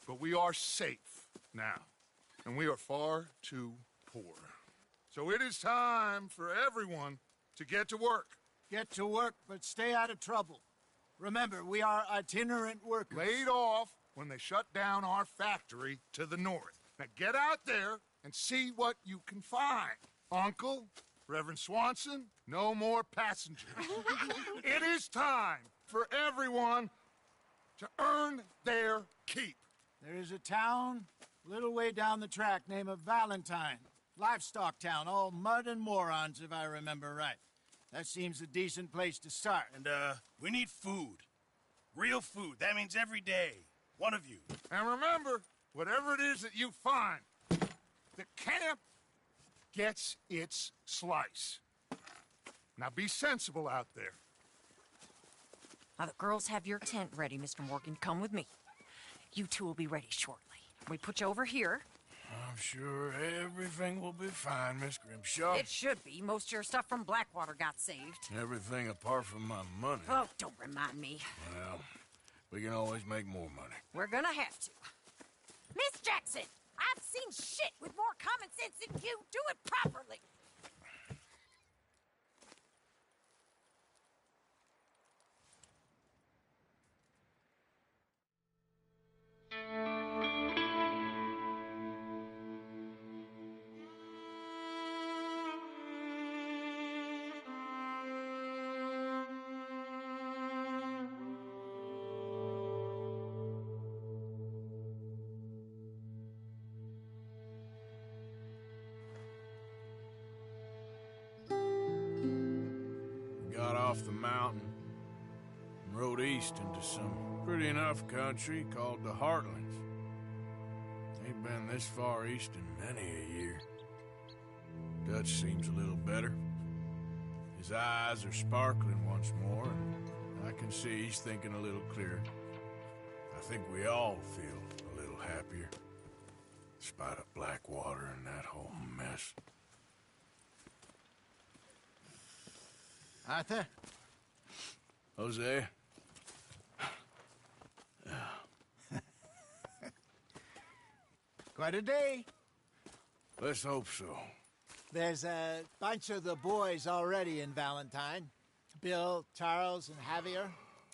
but we are safe now, and we are far too poor. So it is time for everyone to get to work. Get to work, but stay out of trouble. Remember, we are itinerant workers. Laid off when they shut down our factory to the north. Now get out there and see what you can find. Uncle, Reverend Swanson, no more passengers. It is time for everyone to earn their keep. There is a town a little way down the track named Valentine. Livestock town, all mud and morons, if I remember right. That seems a decent place to start. And, we need food. Real food. That means every day. One of you. And remember, whatever it is that you find, the camp gets its slice. Now be sensible out there. Now, the girls have your tent ready, Mr. Morgan. Come with me. You two will be ready shortly. We put you over here. I'm sure everything will be fine, Miss Grimshaw. It should be. Most of your stuff from Blackwater got saved. Everything apart from my money. Oh, don't remind me. Well, we can always make more money. We're gonna have to. Miss Jackson, I've seen shit with more common sense than you. Do it properly. Got off the mountain and rode east into some pretty enough country called the Heartlands. Ain't been this far east in many a year. Dutch seems a little better. His eyes are sparkling once more, and I can see he's thinking a little clearer. I think we all feel a little happier, in spite of Blackwater and that whole mess. Arthur? Jose? Quite a day. Let's hope so. There's a bunch of the boys already in Valentine. Bill, Charles, and Javier.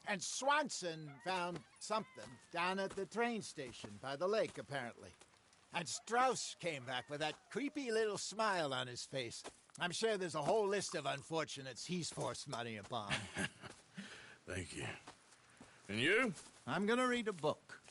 And Swanson found something down at the train station by the lake, apparently. And Strauss came back with that creepy little smile on his face. I'm sure there's a whole list of unfortunates he's forced money upon. Thank you. And you? I'm gonna read a book.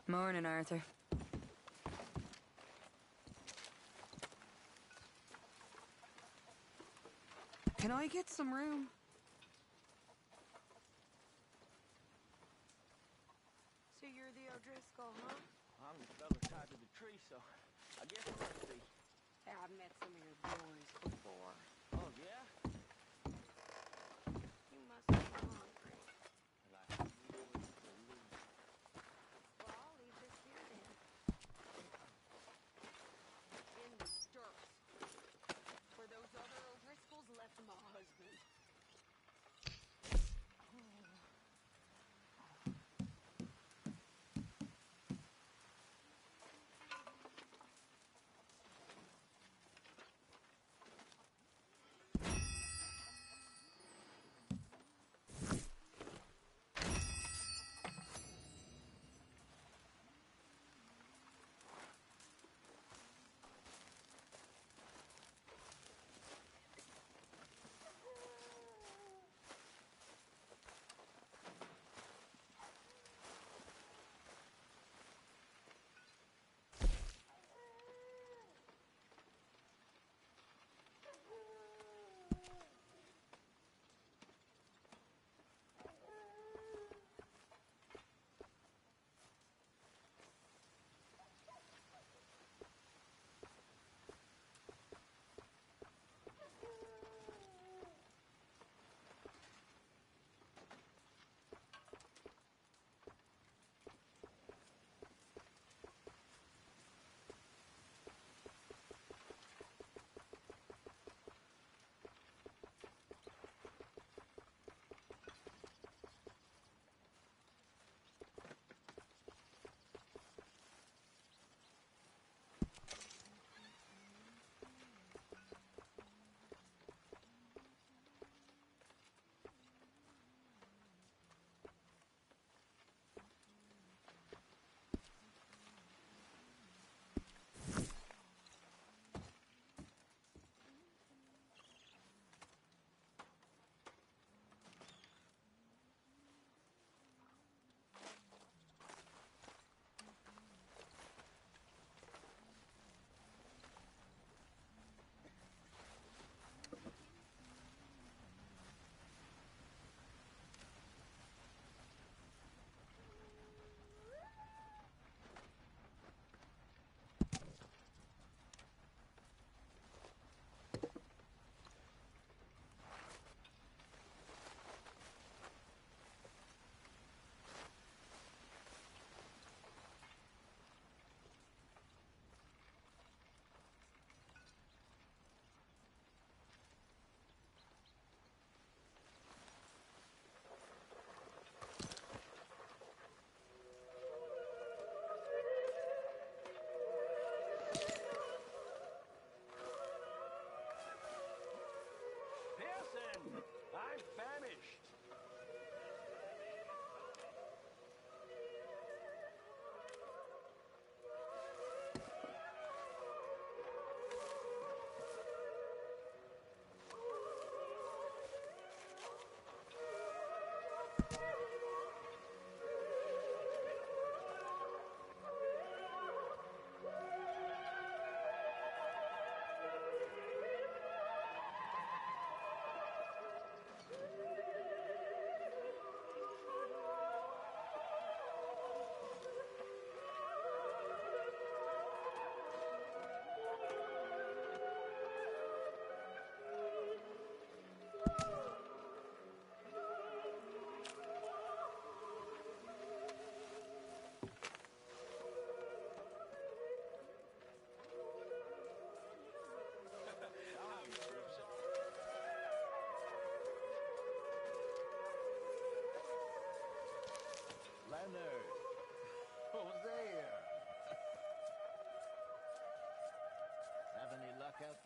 Morning, Arthur. Can I get some room? So you're the O'Driscoll, huh? I'm the fella tied to the tree, so I guess it must be. Yeah, I've met some of your boys before. Oh, yeah? You must be hungry. Well, I'll leave this here then. In the dirt. Where those other O'Driscolls left my husband.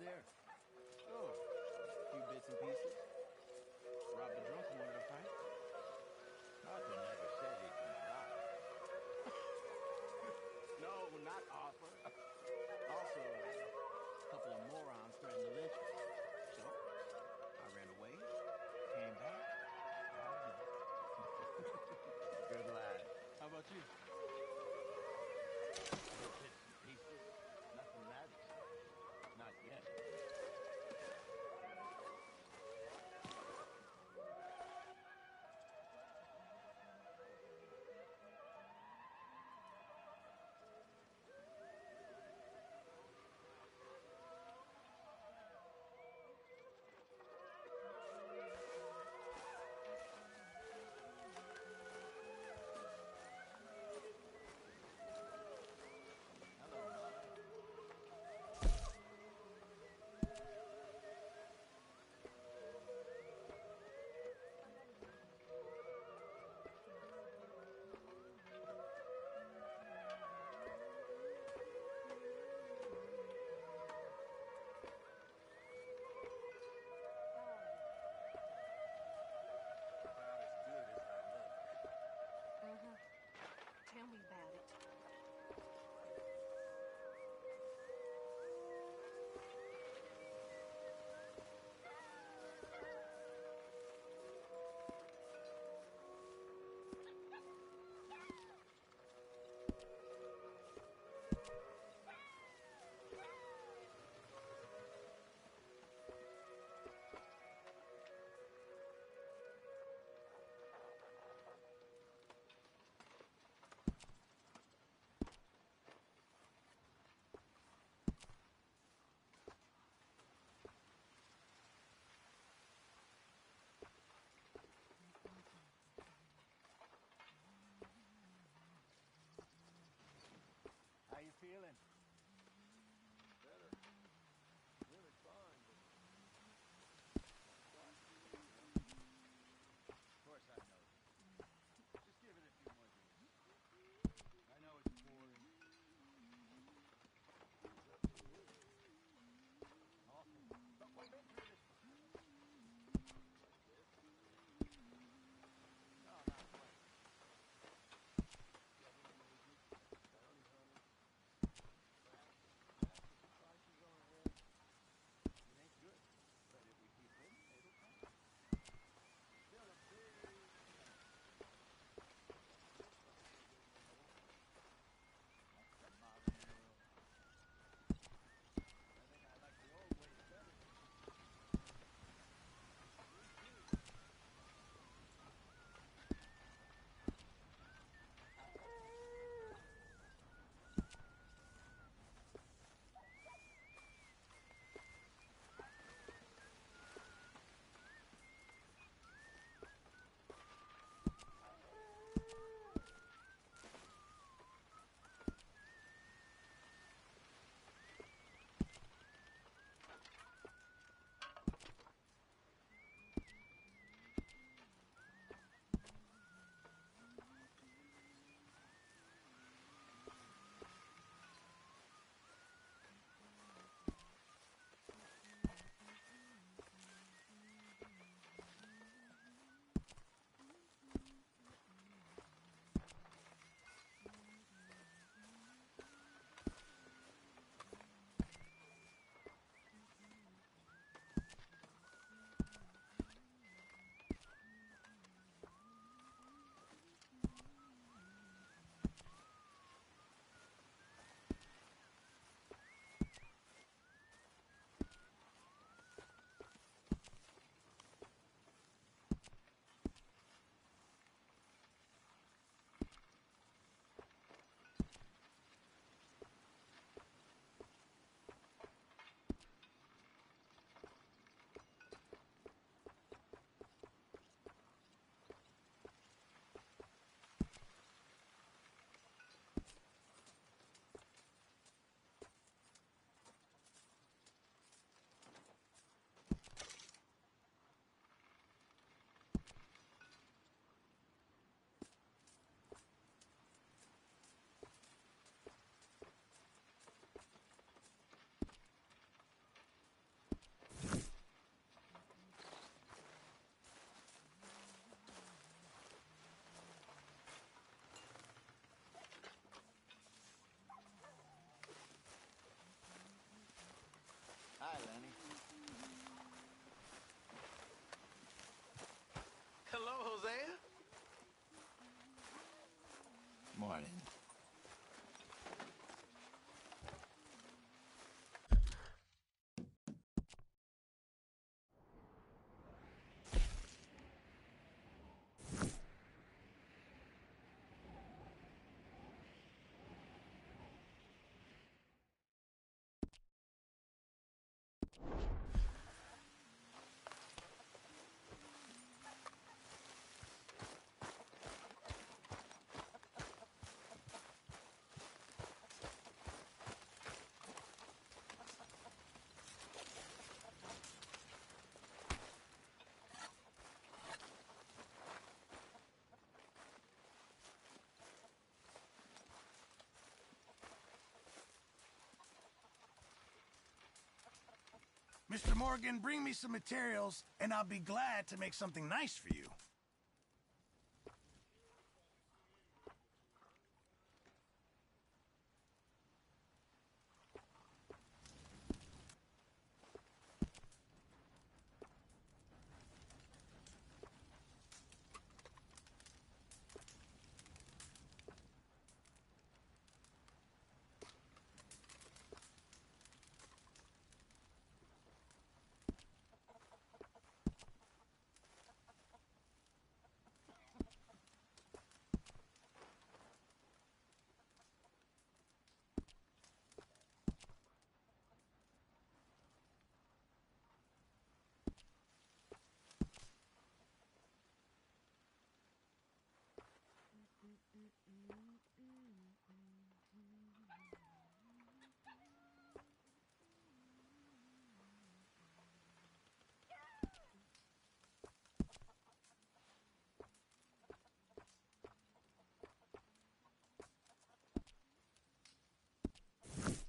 there? Oh, a few bits and pieces. Robbed a drunk one at a fight. Arthur never said he could rob. No, not Arthur. Also, a couple of morons threatened to lynch me. So, I ran away, came back, robbed them. Good lad. How about you? Bits and pieces. Nothing magic. Not yet. Mr. Morgan, bring me some materials, and I'll be glad to make something nice for you.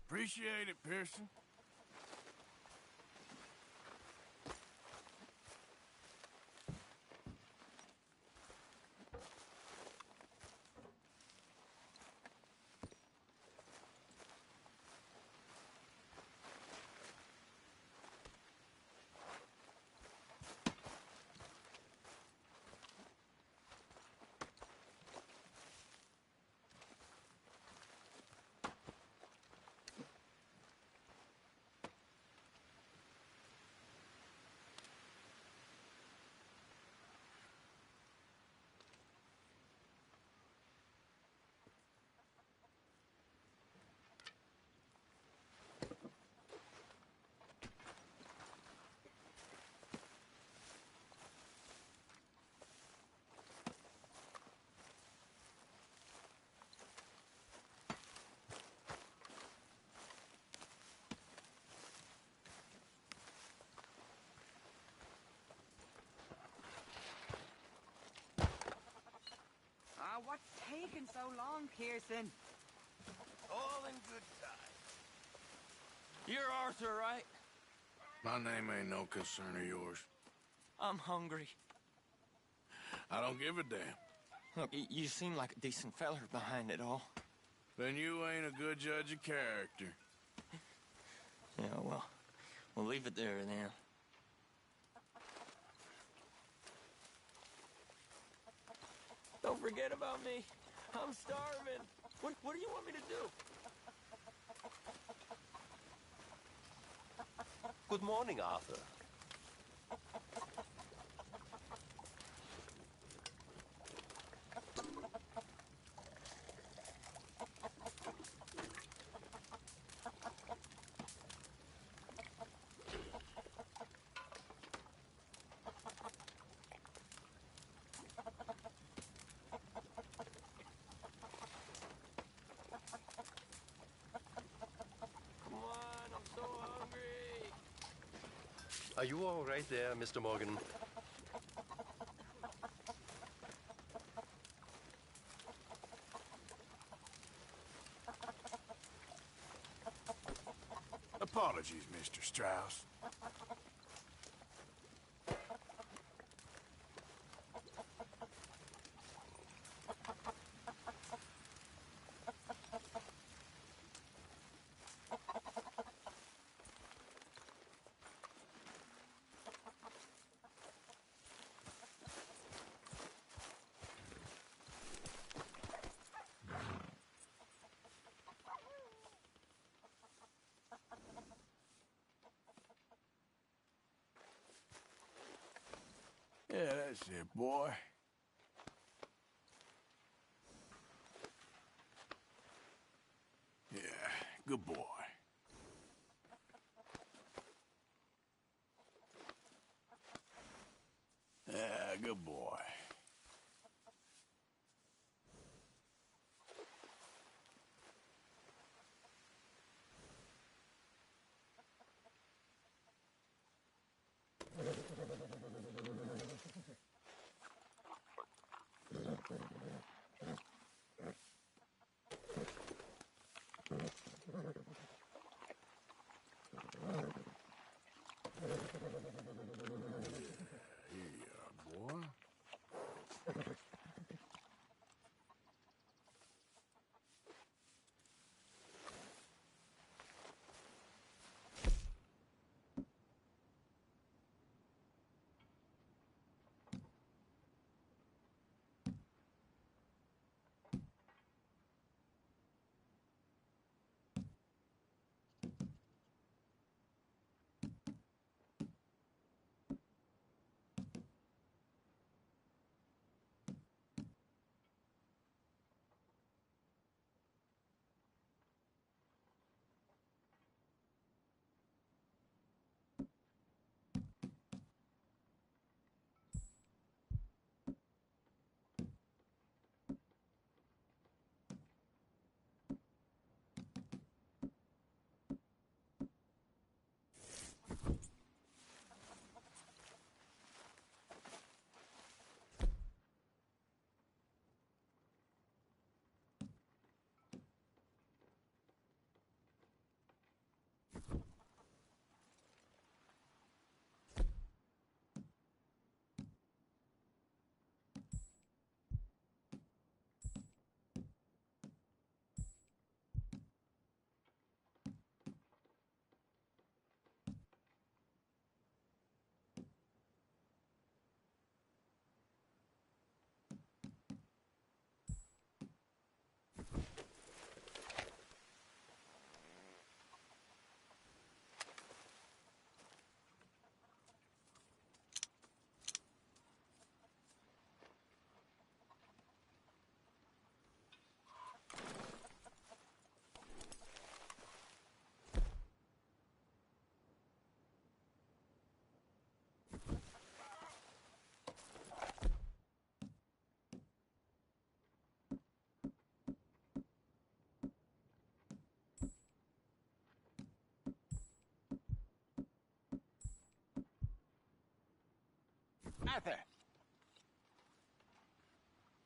Appreciate it, Pearson. What's taking so long, Pearson? All in good time. You're Arthur, right? My name ain't no concern of yours. I'm hungry. I don't give a damn. Look, you seem like a decent feller behind it all. Then you ain't a good judge of character. Yeah, well, we'll leave it there then. Don't forget about me. I'm starving. What do you want me to do? Good morning, Arthur. Come on, I'm so hungry. Are you all right there, Mr. Morgan? Apologies, Mr. Strauss. Yeah, that's it, boy. Yeah, good boy. Yeah, good boy.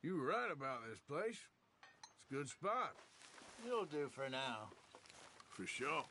You were right about this place. It's a good spot. You'll do for now. For sure.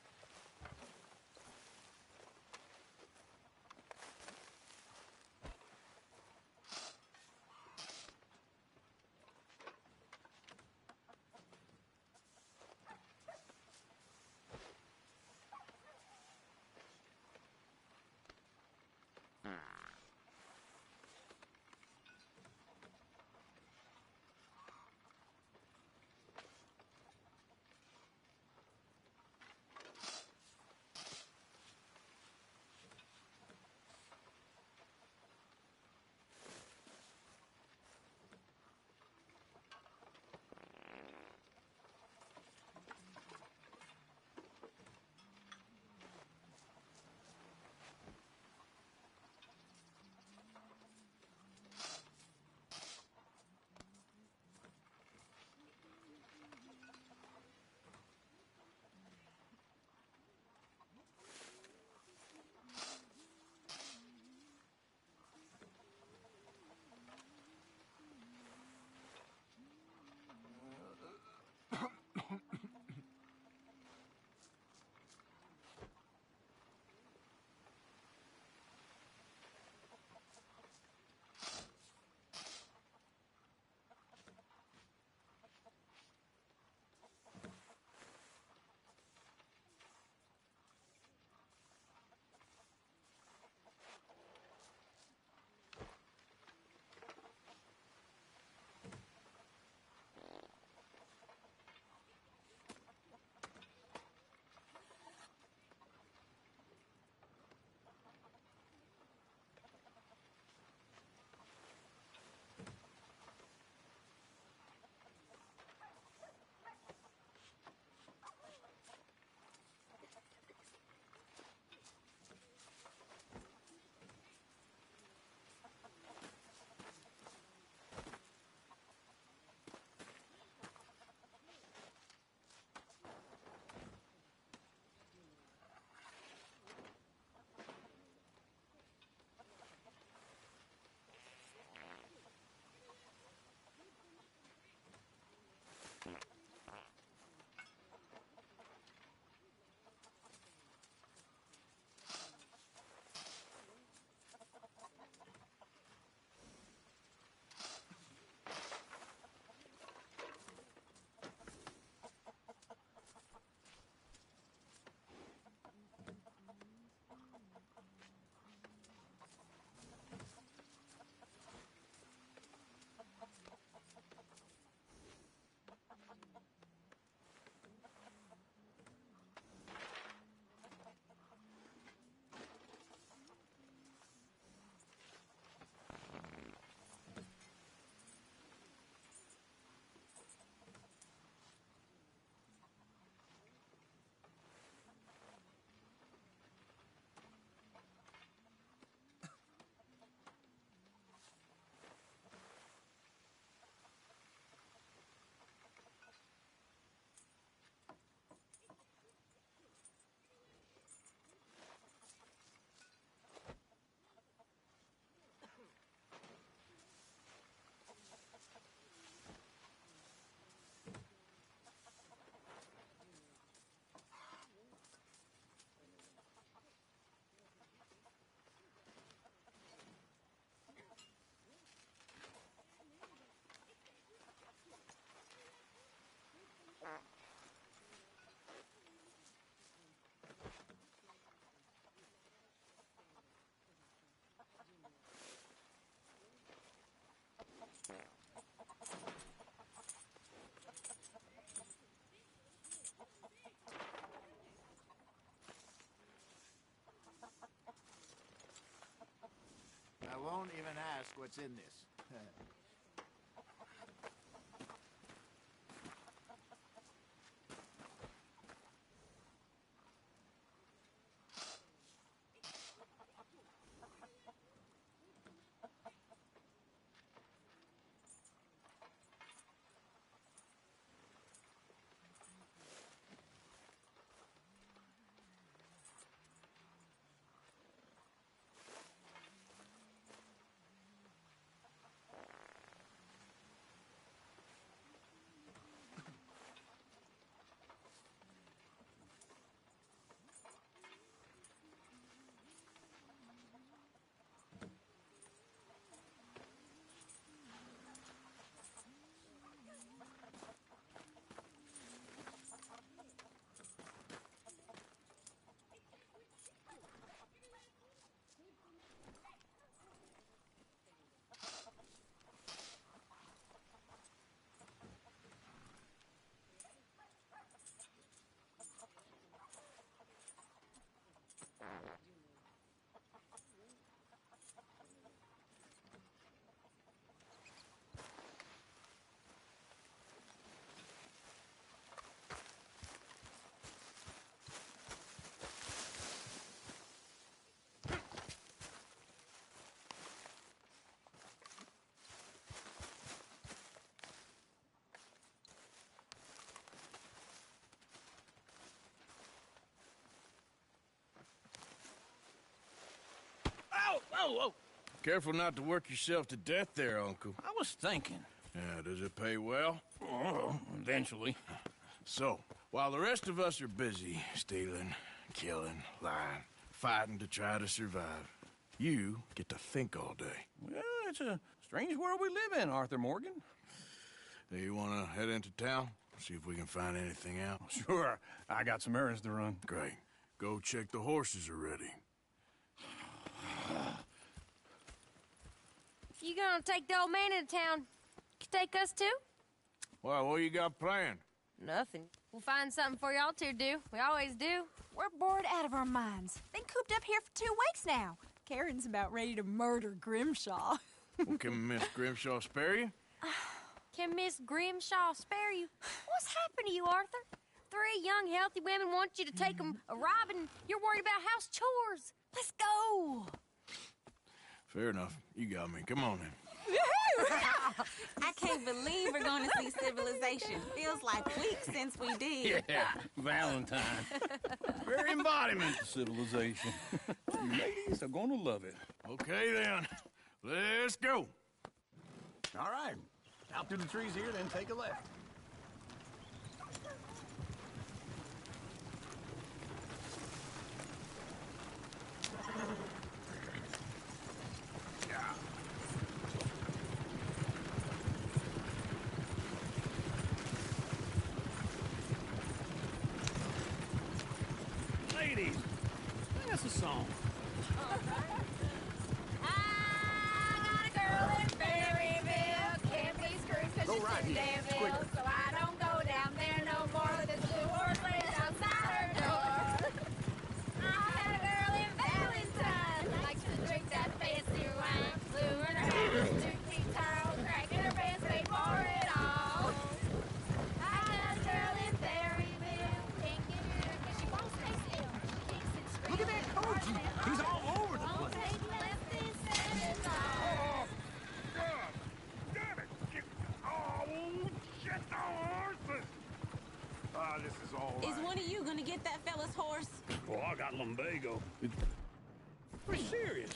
I won't even ask what's in this. Oh. Careful not to work yourself to death there, Uncle. I was thinking. Yeah, does it pay well? Oh, eventually. So, while the rest of us are busy stealing, killing, lying, fighting to try to survive, you get to think all day. Well, it's a strange world we live in, Arthur Morgan. Do you want to head into town? See if we can find anything out? Sure. I got some errands to run. Great. Go check the horses are ready. You gonna take the old man into town? You take us too? Well, what you got planned? Nothing. We'll find something for y'all two to do. We always do. We're bored out of our minds. Been cooped up here for 2 weeks now. Karen's about ready to murder Grimshaw. Well, can Miss Grimshaw spare you? Can Miss Grimshaw spare you? What's happened to you, Arthur? 3 young, healthy women want you to take them a robbing. You're worried about house chores. Let's go. Fair enough. You got me. Come on then. I can't believe we're going to see civilization. Feels like weeks since we did. Yeah, Valentine. Very embodiment of civilization. You ladies are going to love it. Okay, then. Let's go. All right. Out through the trees here, then take a left. Ladies, sing us a song. Go right here. Quick. So I don't go down there no more with this blue horse laid outside her door. I had a girl in Valentine who likes to drink that fancy wine. Blue in her hair, 2 feet tall, crack in her pants, paid for it all. I had a girl in Berryville, can't get her 'cause she won't stay still. She kicks and screams. Look at that Koji. He's all over the Won't place. take less than 7 miles. This is all right. Is one of you going to get that fella's horse? Well, I got lumbago. Pretty serious.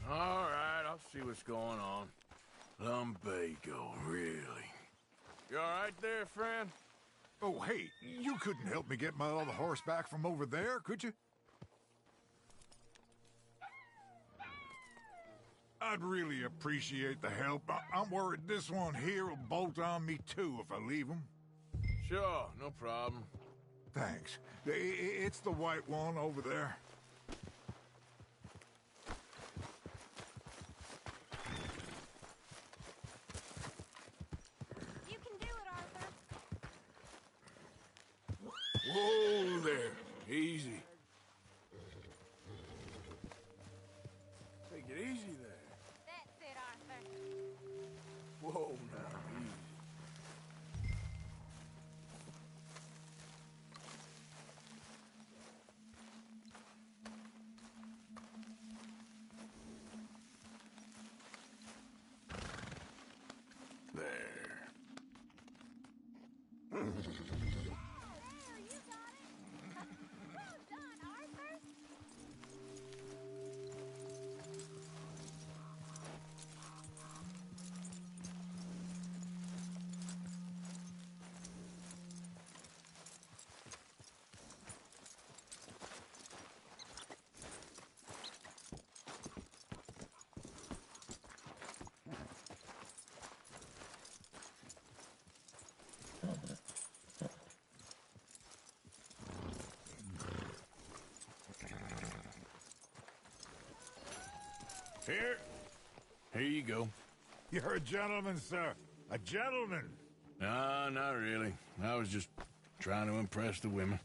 All right, I'll see what's going on. Lumbago, really? You all right there, friend? Oh, hey, you couldn't help me get my other horse back from over there, could you? I'd really appreciate the help. I'm worried this one here will bolt on me too if I leave him. Sure, no problem. Thanks. It's the white one over there. You can do it, Arthur. Whoa there. Easy. Take it easy there. That's it, Arthur. Whoa now, easy. Here you go. You're a gentleman, sir. A gentleman. No, not really. I was just trying to impress the women.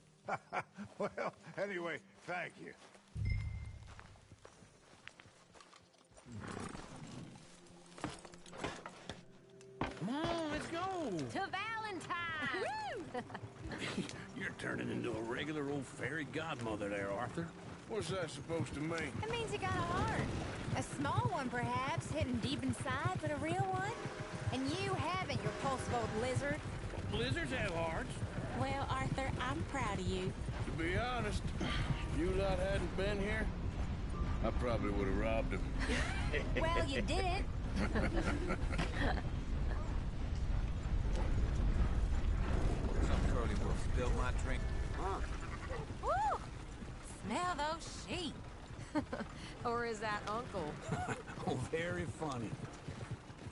Well, anyway, thank you. Come on, let's go. To Valentine! You're turning into a regular old fairy godmother there, Arthur. What's that supposed to mean? It means you got a heart. A small one, perhaps, hidden deep inside, but a real one. And you haven't, you repulsive old lizard. Blizzards have hearts. Well, Arthur, I'm proud of you. be honest, if you lot hadn't been here, I probably would have robbed him. Well, you didn't. Some curly will spill my drink. Woo! Smell those sheep. Or is that Uncle? Oh, very funny.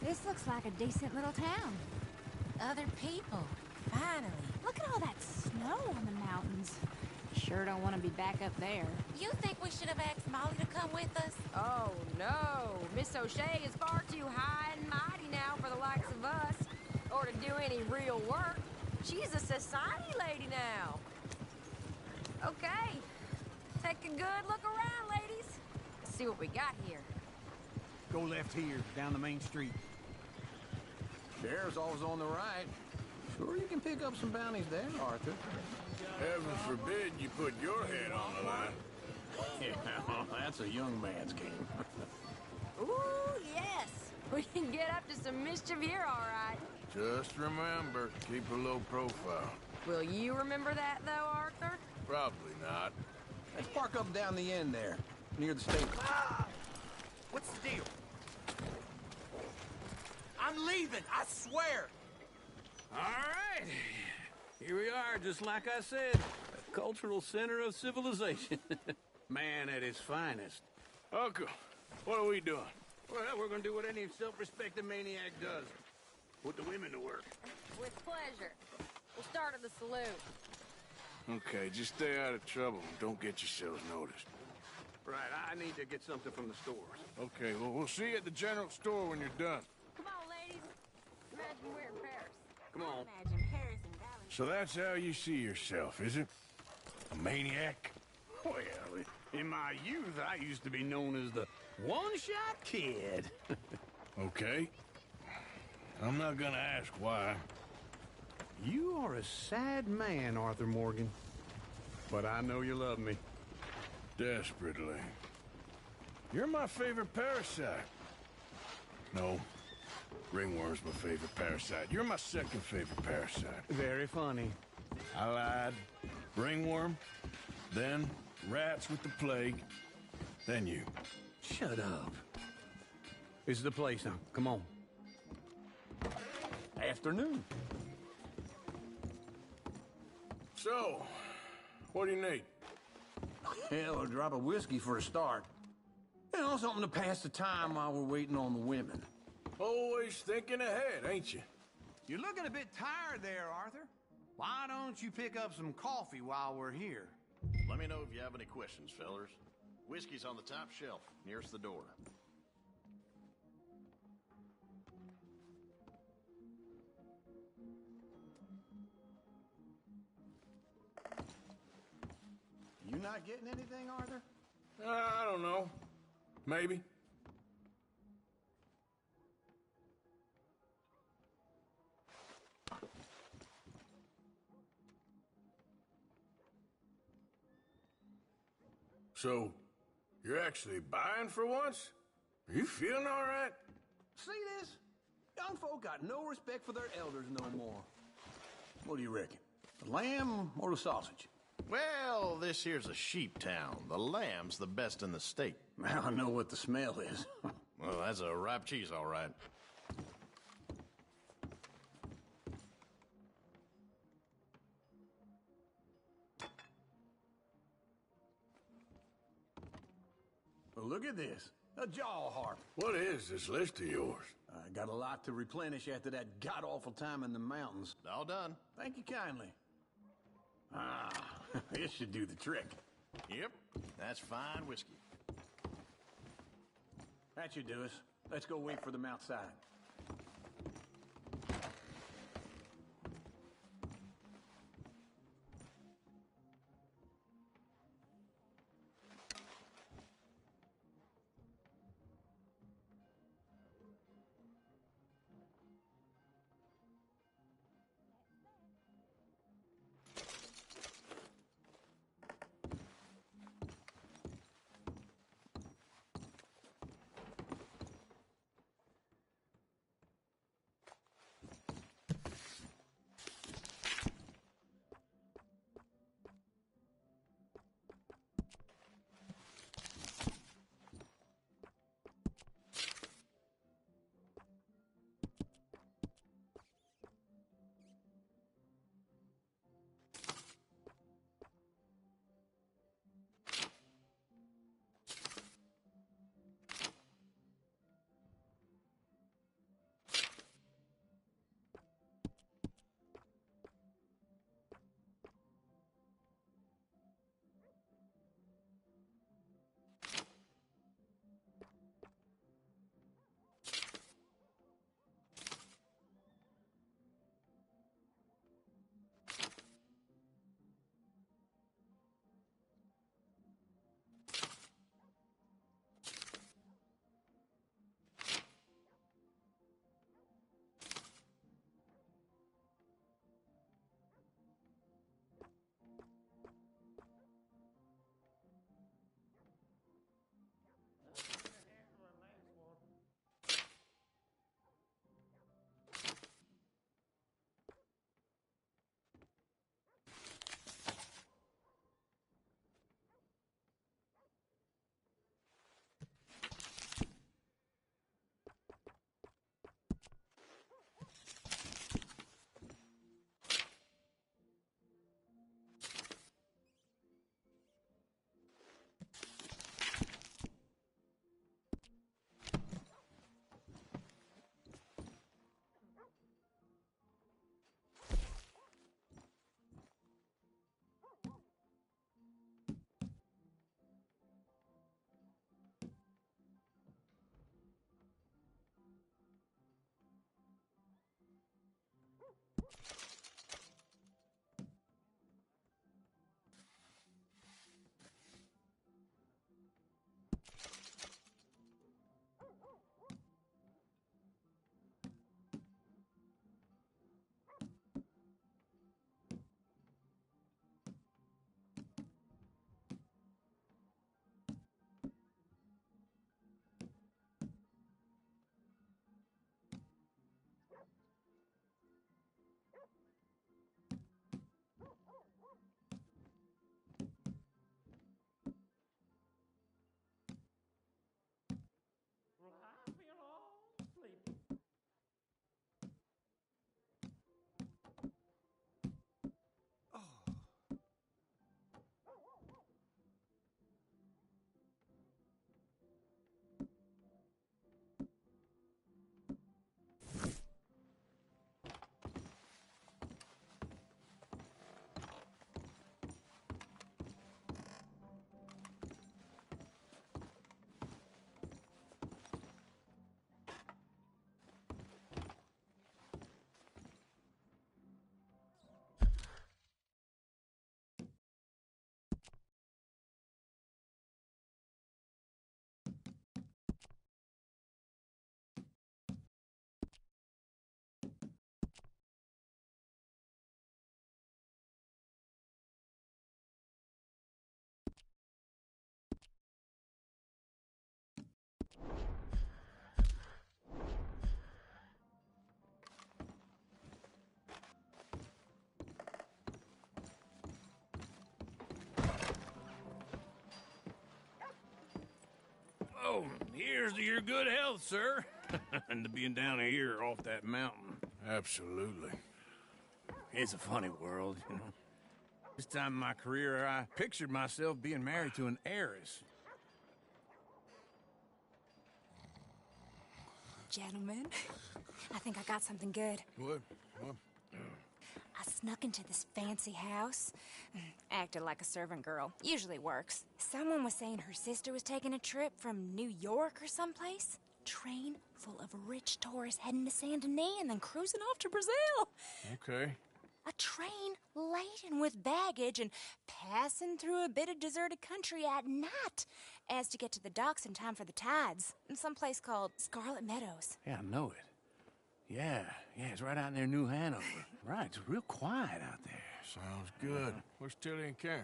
This looks like a decent little town. Other people. Finally. Look at all that snow on the mountains. Sure don't want to be back up there. You think we should have asked Molly to come with us? Oh, no. Miss O'Shea is far too high and mighty now for the likes of us. Or to do any real work. She's a society lady now. Okay. Take a good look around, ladies. Let's see what we got here. Go left here, down the main street. Sheriff's always on the right. Sure you can pick up some bounties there, Arthur. Heaven forbid you put your head on the line. Yeah, well, that's a young man's game. Ooh, yes. We can get up to some mischief here, all right. Just remember, keep a low profile. Will you remember that, though, Arthur? Probably not. Let's park up down the end there, near the stable. What's the deal? I'm leaving, I swear! All right. Here we are, just like I said. A cultural center of civilization. Man at his finest. Uncle, what are we doing? Well, we're gonna do what any self-respecting maniac does. Put the women to work. With pleasure. We'll start at the saloon. Okay, just stay out of trouble and don't get yourselves noticed. Right, I need to get something from the stores. Okay, well, we'll see you at the general store when you're done. Come on, ladies. Imagine we're in Paris. Come on. Imagine Paris and Valentine. So that's how you see yourself, is it? A maniac? Well, in my youth, I used to be known as the one-shot kid. Okay. I'm not gonna ask why. You are a sad man, Arthur Morgan. But I know you love me. Desperately. You're my favorite parasite. No. Ringworm's my favorite parasite. You're my second favorite parasite. Very funny. I lied. Ringworm. Then rats with the plague. Then you. Shut up. This is the place now. Come on. Afternoon. So, what do you need? Hell, a drop of whiskey for a start. You know, something to pass the time while we're waiting on the women. Always thinking ahead, ain't you? You're looking a bit tired there, Arthur. Why don't you pick up some coffee while we're here? Let me know if you have any questions, fellers. Whiskey's on the top shelf, nearest the door. You not getting anything, Arthur? I don't know. Maybe. So, you're actually buying for once? Are you feeling all right? See this? Young folk got no respect for their elders no more. What do you reckon? The lamb or the sausage? Well, this here's a sheep town. The lamb's the best in the state. I know what the smell is. Well, that's a ripe cheese, all right. Well, look at this. A jaw harp. What is this list of yours? I got a lot to replenish after that god-awful time in the mountains. All done. Thank you kindly. Ah, this should do the trick. Yep, that's fine whiskey. That should do us. Let's go wait for them outside. Well, here's to your good health, sir. And to being down here off that mountain. Absolutely. It's a funny world, you know. This time in my career, I pictured myself being married to an heiress. Gentlemen, I think I got something good. What? I snuck into this fancy house. Acted like a servant girl. Usually works. Someone was saying her sister was taking a trip from New York or someplace. Train full of rich tourists heading to Saint Denis and then cruising off to Brazil. Okay. A train laden with baggage and passing through a bit of deserted country at night as to get to the docks in time for the tides in some place called Scarlet Meadows. Yeah, I know it. Yeah, it's right out near New Hanover. Right, it's real quiet out there. Sounds good. Where's Tilly and Karen?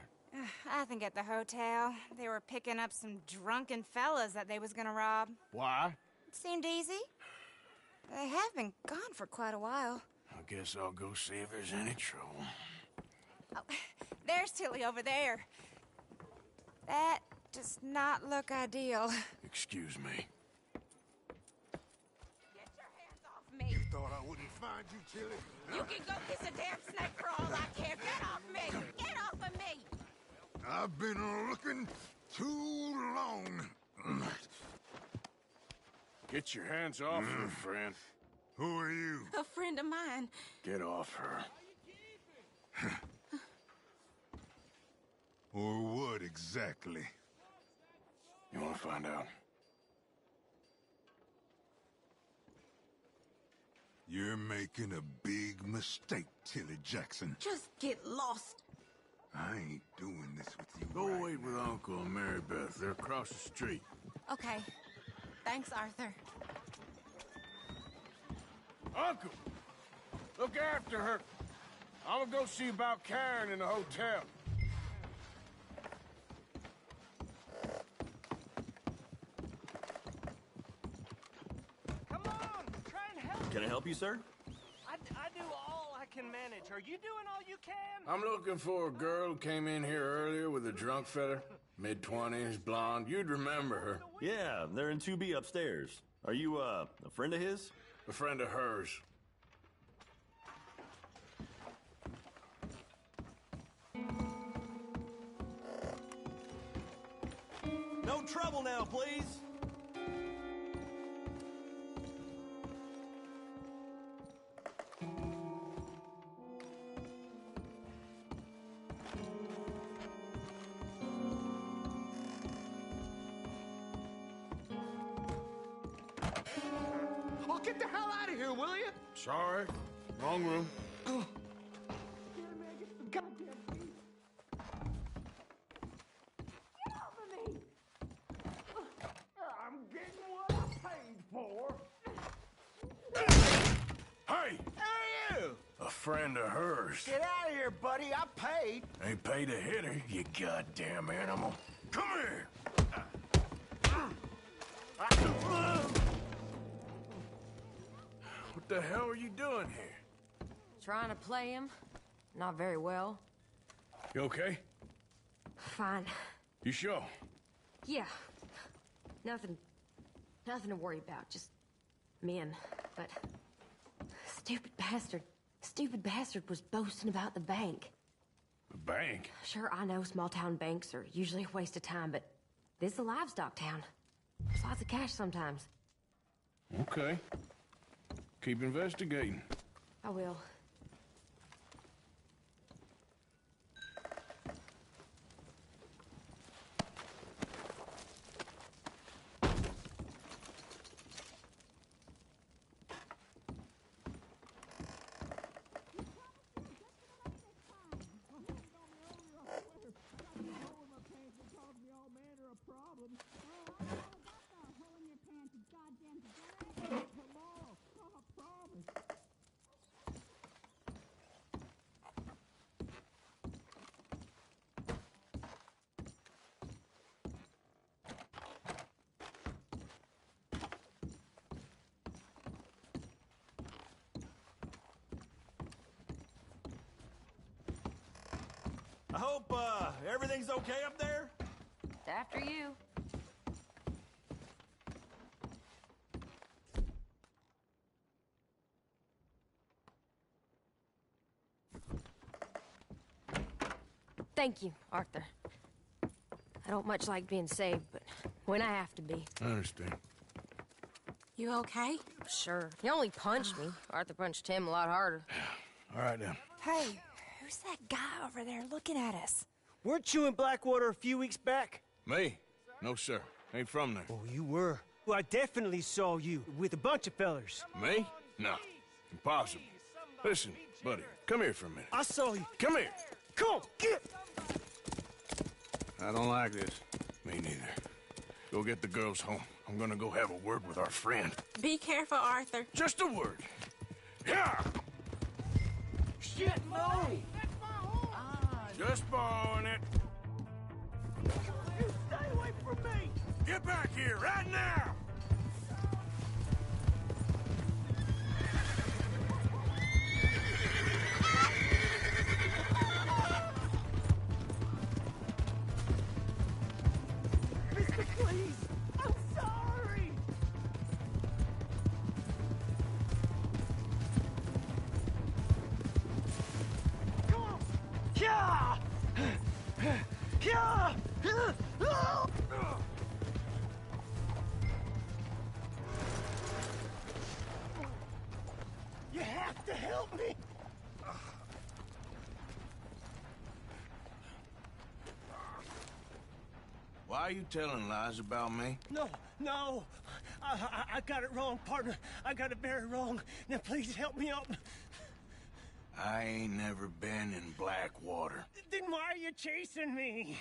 I think at the hotel. They were picking up some drunken fellas that they was gonna rob. Why? It seemed easy. They have been gone for quite a while. I guess I'll go see if there's any trouble. Oh, there's Tilly over there. That does not look ideal. Excuse me. Me. You thought I wouldn't find you, Tilly? You can go kiss a damn snake for all I care. Get off me! Get off of me! I've been looking too long. Get your hands off her, friend. Who are you? A friend of mine. Get off her. Or what exactly? You want to find out? You're making a big mistake, Tilly Jackson. Just get lost. I ain't doing this with you. Go wait with Uncle and Mary Beth. They're across the street. Okay. Thanks, Arthur. Uncle! Look after her. I'm gonna go see about Karen in the hotel. Come on, try and help. Can I help you, sir? I do all I can manage. Are you doing all you can? I'm looking for a girl who came in here earlier with a drunk fella. Mid-20s, blonde. You'd remember her. Yeah, they're in 2B upstairs. Are you, a friend of his? A friend of hers. No trouble now, please. Oh, get the hell out of here, will you? Sorry. Wrong room. I'm getting what I paid for. Hey! Who are you? A friend of hers. Get out of here, buddy. I paid. Ain't paid to hit her, you goddamn animal. Come here! What the hell are you doing here? Trying to play him. Not very well. You okay? Fine. You sure? Yeah. Nothing to worry about. Just men. But stupid bastard was boasting about the bank. The bank? Sure, I know small town banks are usually a waste of time, but this is a livestock town. There's lots of cash sometimes. Okay. Keep investigating. I will. I hope, everything's okay up there? After you. Thank you, Arthur. I don't much like being saved, but when I have to be. I understand. You okay? Sure. He only punched me. Arthur punched him a lot harder. All right, then. Hey, who's that guy over there looking at us? Weren't you in Blackwater a few weeks back? Me? No, sir. Ain't from there. Oh, you were. Well, I definitely saw you with a bunch of fellers. Me? No. Impossible. Listen, buddy, come here for a minute. I saw you. Come here. Come on, get! I don't like this. Me neither. Go get the girls home. I'm gonna go have a word with our friend. Be careful, Arthur. Just a word. Yeah! Shit, no! Just borrowing it. You stay away from me! Get back here, right now! Mister, please! I'm sorry! Come on! Yeah! Yeah! You have to help me! Why are you telling lies about me? No, no! I got it wrong, partner. I got it very wrong. Now please help me up. I ain't never been in Blackwater. Then why are you chasing me?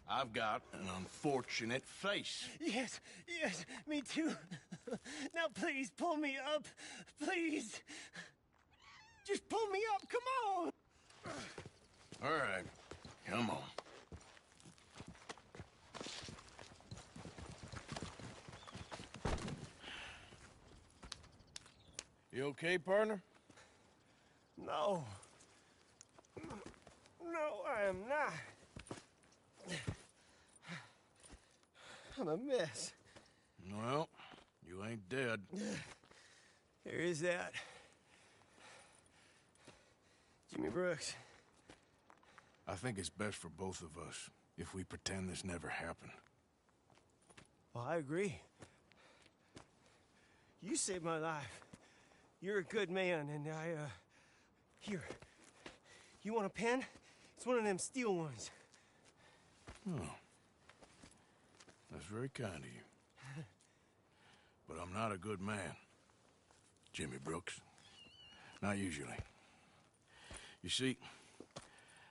I've got an unfortunate face. Yes, yes, me too. Now please pull me up. Please. Just pull me up, come on. All right, come on. You okay, partner? No. No, I am not. I'm a mess. Well, you ain't dead. There is that. Jimmy Brooks. I think it's best for both of us if we pretend this never happened. Well, I agree. You saved my life. You're a good man, and here. You want a pen? It's one of them steel ones. Oh. That's very kind of you. But I'm not a good man, Jimmy Brooks. Not usually. You see,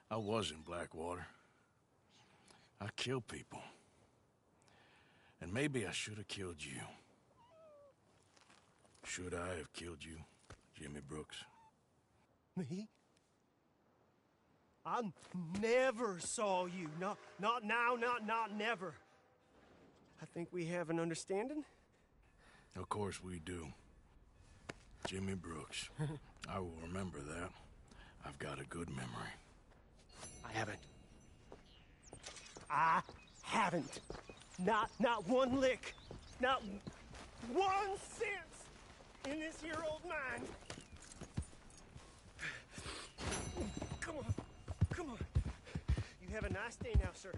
I was in Blackwater. I killed people. And maybe I should have killed you. Should I have killed you, Jimmy Brooks? Me? I never saw you. Not now, not never. I think we have an understanding? Of course we do. Jimmy Brooks. I will remember that. I've got a good memory. I haven't. I haven't. Not one lick. Not 1 cent in this here old mine. Come on. Come on. You have a nice day now, sir.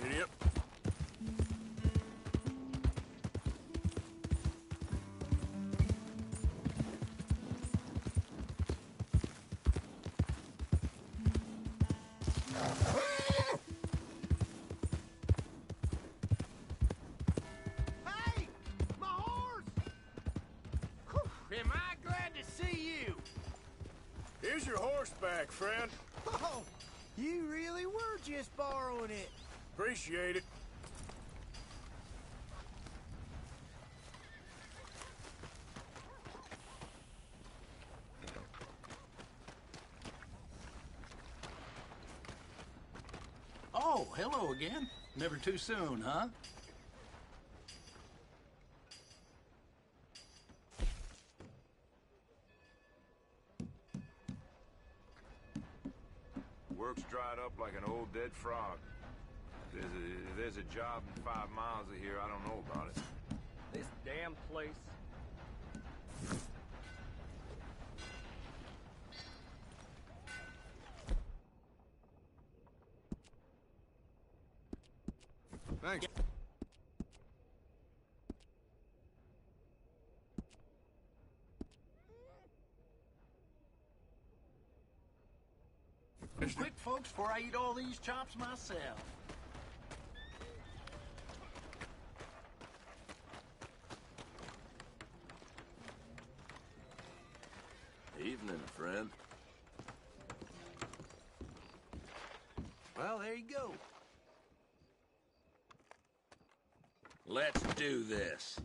Yep. Hey! My horse! Whew, am I glad to see you? Here's your horseback, friend. Oh, you really were just borrowing it. Appreciate it. Oh, hello again. Never too soon, huh? Work's dried up like an old dead frog. If there's a job in 5 miles of here, I don't know about it. This damn place. Thanks. Quick, folks, before I eat all these chops myself. Evening, friend. Well, there you go. Let's do this.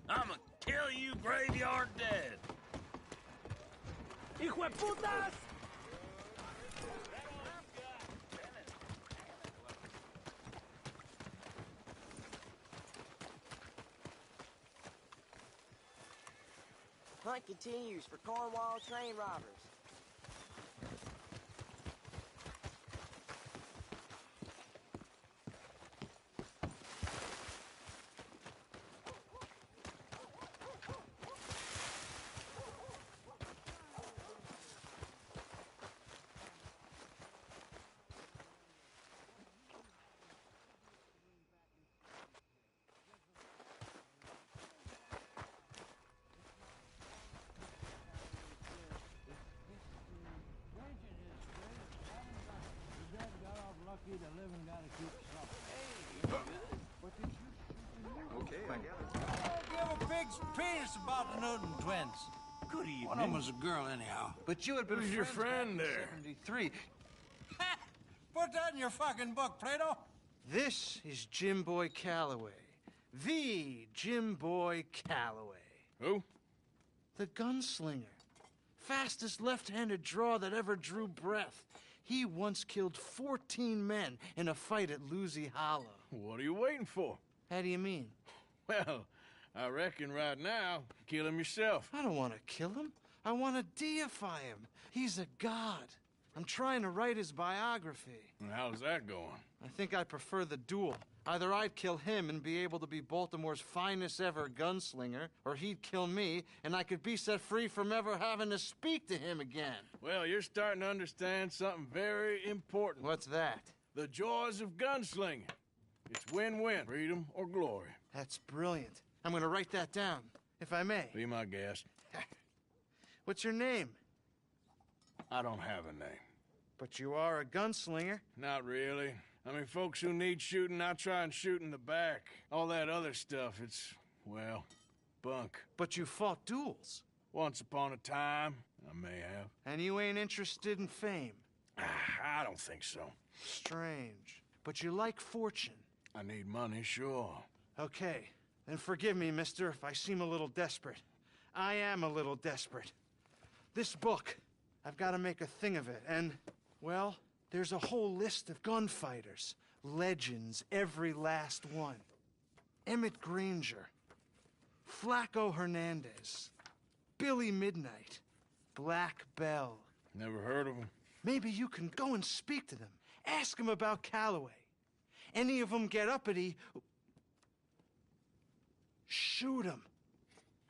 I'ma kill you graveyard dead. ¡Hijo de putas! Hunt continues for Cornwall train robbers. Okay, I got it. Give a pig's penis about the Newton twins. Good evening. One of them was a girl, anyhow. But you had been Who's your friends friend back in there? 73. Ha! Put that in your fucking book, Plato. This is Jim Boy Calloway. The Jim Boy Calloway. Who? The gunslinger. Fastest left-handed draw that ever drew breath. He once killed 14 men in a fight at Lucy Hollow. What are you waiting for? How do you mean? Well, I reckon right now, kill him yourself. I don't want to kill him. I want to deify him. He's a god. I'm trying to write his biography. And how's that going? I think I prefer the duel. Either I'd kill him and be able to be Baltimore's finest ever gunslinger, or he'd kill me and I could be set free from ever having to speak to him again. Well, you're starting to understand something very important. What's that? The joys of gunslinging. It's win-win, freedom or glory. That's brilliant. I'm going to write that down, if I may. Be my guest. What's your name? I don't have a name. But you are a gunslinger. Not really. I mean, folks who need shooting, I try and shoot in the back. All that other stuff, it's, well, bunk. But you fought duels. Once upon a time, I may have. And you ain't interested in fame. I don't think so. Strange. But you like fortune. I need money, sure. Okay. Then forgive me, mister, if I seem a little desperate. I am a little desperate. This book, I've got to make a thing of it, and, well, there's a whole list of gunfighters. Legends, every last one. Emmett Granger. Flaco Hernandez. Billy Midnight. Black Bell. Never heard of them. Maybe you can go and speak to them. Ask them about Calloway. Any of them get uppity, shoot them.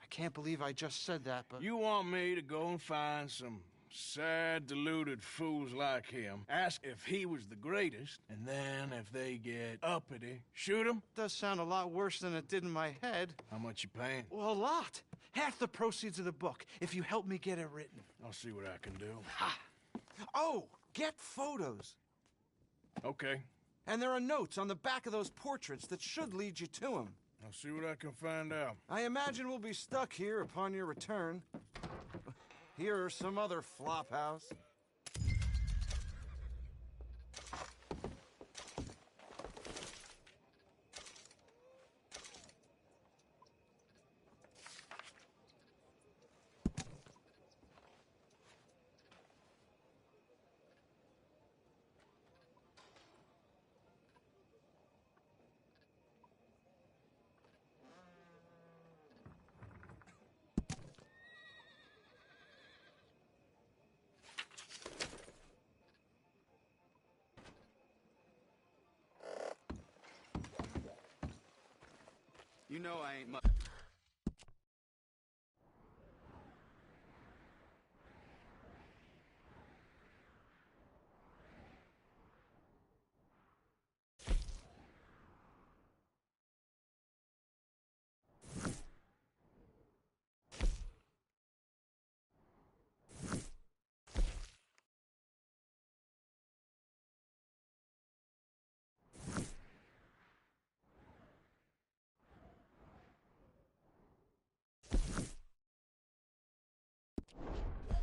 I can't believe I just said that, but... You want me to go and find some sad, deluded fools like him, ask if he was the greatest, and then if they get uppity, shoot him? Does sound a lot worse than it did in my head. How much you paying? Well, a lot. Half the proceeds of the book, if you help me get it written. I'll see what I can do. Ha! Oh, get photos. Okay. And there are notes on the back of those portraits that should lead you to him. I'll see what I can find out. I imagine we'll be stuck here upon your return. Here are some other flophouse. know I ain't much.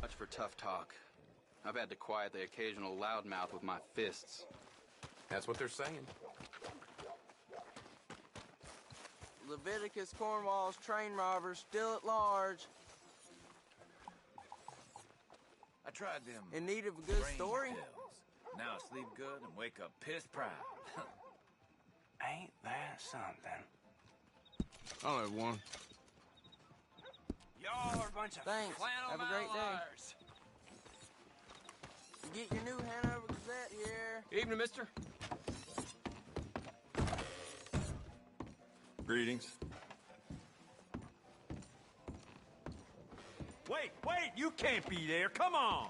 Much for tough talk. I've had to quiet the occasional loudmouth with my fists. That's what they're saying. Leviticus Cornwall's train robber still at large. I tried them. In need of a good brain story? pills. Now I sleep good and wake up pissed proud. Ain't that something? I'll have one. Y'all are a bunch of Thanks. flannel Have a great day. mallards. You get your new Hanover Gazette here. Evening, mister. Greetings. Wait, you can't be there. Come on.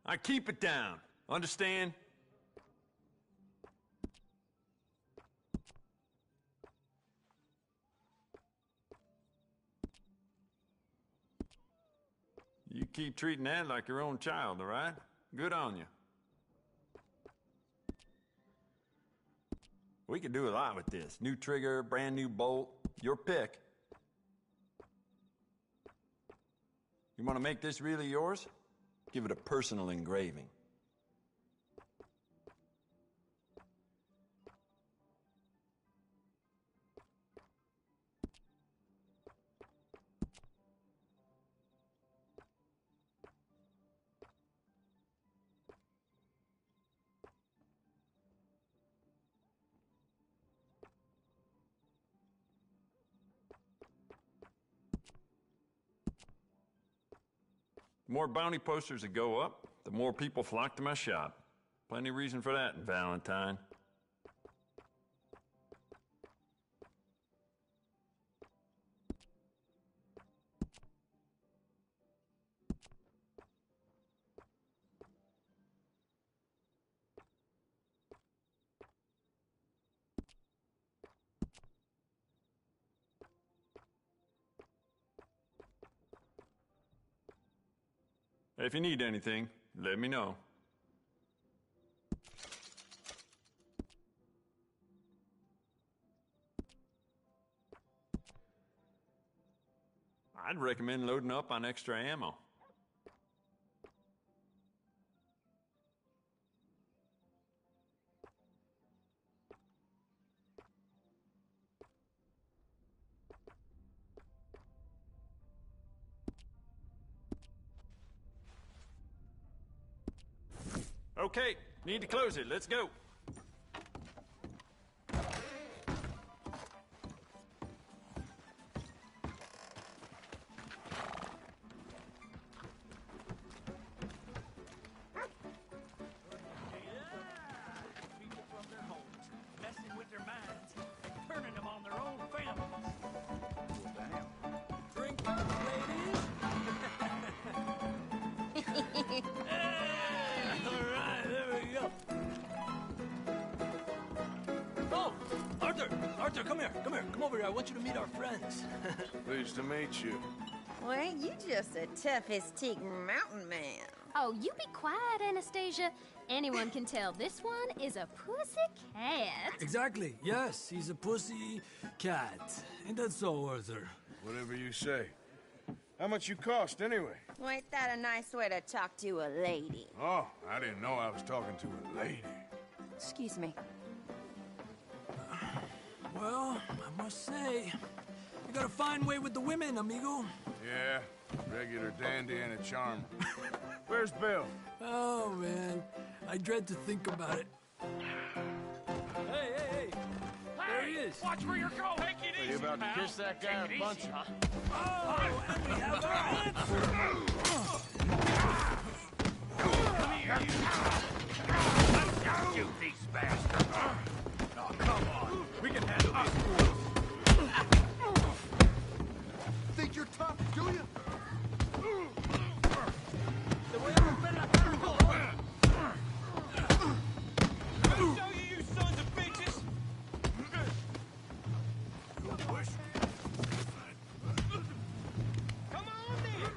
I keep it down. Understand? You keep treating that like your own child, all right? Good on you. We could do a lot with this. New trigger, brand new bolt, your pick. You want to make this really yours? Give it a personal engraving. The more bounty posters that go up, the more people flock to my shop. Plenty of reason for that in Valentine. If you need anything, let me know. I'd recommend loading up on extra ammo. Okay, need to close it. Let's go. People from their homes, messing with their minds, turning them on their own families. Drink, ladies. All right, there we go. Oh, Arthur, come here. Come over here. I want you to meet our friends. Pleased to meet you. Well, ain't you just a tough-as-teak mountain man? Oh, you be quiet, Anastasia. Anyone can tell this one is a pussy cat. Exactly. Yes, he's a pussy cat. Ain't that so, Arthur? Whatever you say. How much you cost, anyway? Well, ain't that a nice way to talk to a lady? Oh, I didn't know I was talking to a lady. Excuse me. Well, I must say, you got a fine way with the women, amigo. Yeah, regular dandy and a charm. Where's Bill? Oh, man. I dread to think about it. Hey! There he is. Watch where you're going. Take it easy, You about to pal. kiss that guy Take or it punch easy, him? huh? Oh, and we have our answer. Come here, you. Let's shoot these bastards. Oh, come on. We can handle these fools. Think you're tough, do you? Te voy a romper la cara, cabrón. Let me show you, you sons of bitches. Come on, then.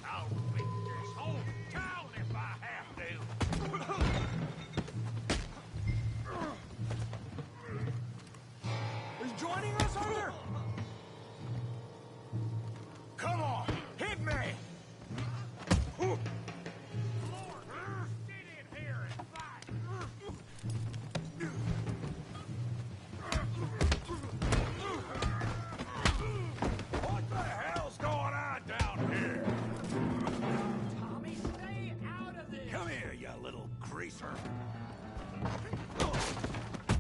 I'll beat this whole town if I have to. He's joining us, Arthur? Come on, hit me! Lord, get in here and fight! What the hell's going on down here? Tommy, stay out of this. Come here, you little greaser.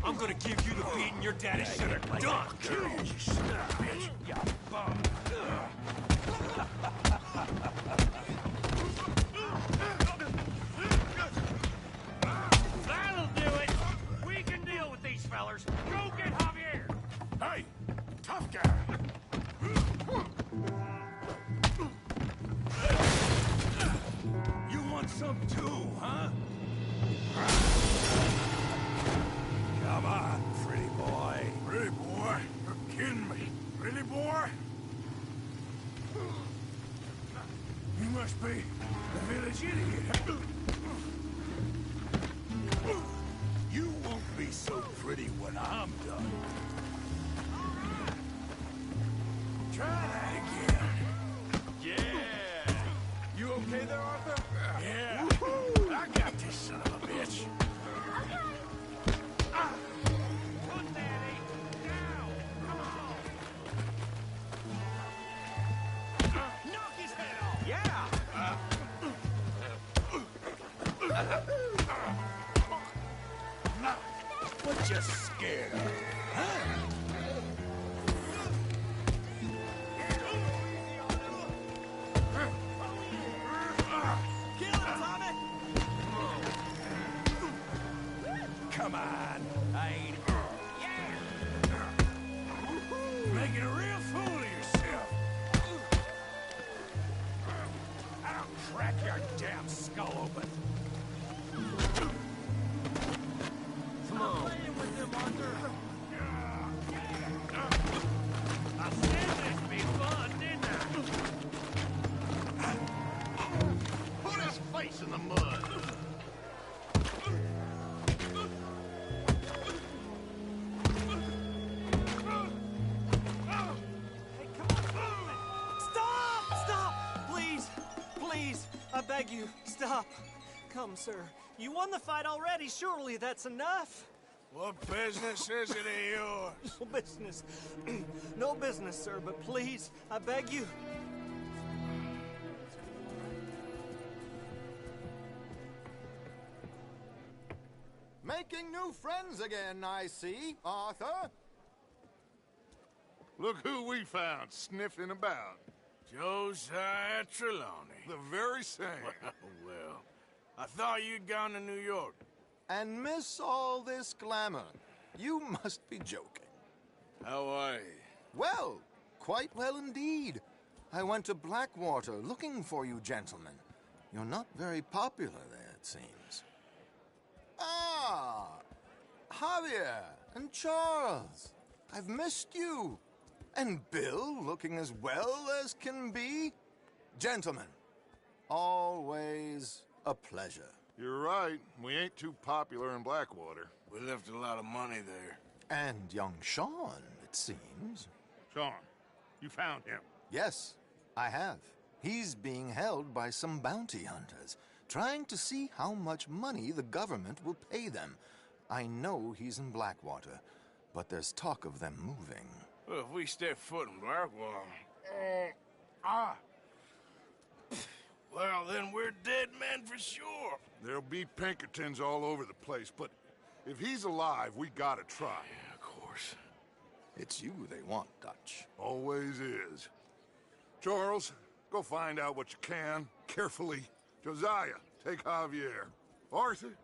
I'm gonna give you the beating your daddy should have done. Kill you, you son of a bitch. You bum. That'll do it. We can deal with these fellers. Go get Javier. Hey, tough guy. You want some too, huh? Come on, pretty boy. Really, boy? You're kidding me. Really, boy? You must be the village idiot. You won't be so pretty when I'm done. Try that again. Yeah. You okay there, Arthur? Yeah. I got this son of a bitch. Put that ape down. Come on. Knock his head off. Yeah. What you scared of? Huh? Kill him, Tommy. Come on. I ain't... Making a real fool of yourself. I'll crack your damn skull open. Come on. Playing with him, Arthur. I said it'd be fun, didn't I? Put his face in the mud. Stop! Please, I beg you, stop. Come, sir. You won the fight already. Surely that's enough. What business is it of yours? No business. No business, sir, but please, I beg you. Making new friends again, I see, Arthur. Look who we found sniffing about. Josiah Trelawney. The very same. Well, I thought you'd gone to New York. And miss all this glamour. You must be joking. How are you? Well, quite well indeed. I went to Blackwater looking for you gentlemen. You're not very popular there, it seems. Ah, Javier and Charles. I've missed you. And Bill looking as well as can be. Gentlemen, always a pleasure. You're right. We ain't too popular in Blackwater. We left a lot of money there. And young Sean, it seems. Sean, you found him. Yes, I have. He's being held by some bounty hunters. trying to see how much money the government will pay them. I know he's in Blackwater, but there's talk of them moving. Well, if we step foot in Blackwater... Well, then we're dead men for sure. There'll be Pinkertons all over the place, but if he's alive, we gotta try. Yeah, of course. It's you they want, Dutch. Always is. Charles, go find out what you can, carefully. Josiah, take Javier. Arthur,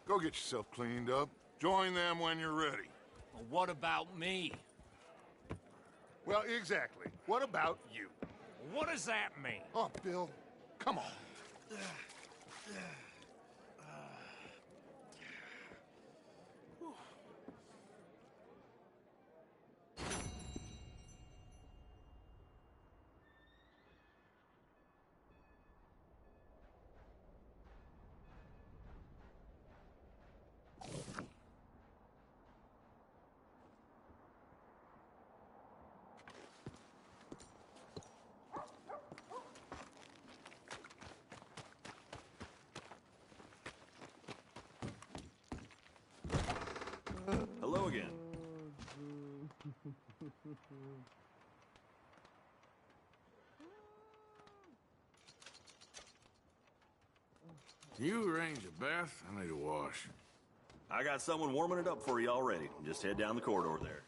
go get yourself cleaned up. Join them when you're ready. Well, what about me? Well, exactly. What about you? What does that mean? Oh, Bill, come on. Hello again. Can you arrange a bath? I need a wash. I got someone warming it up for you already. Just head down the corridor there.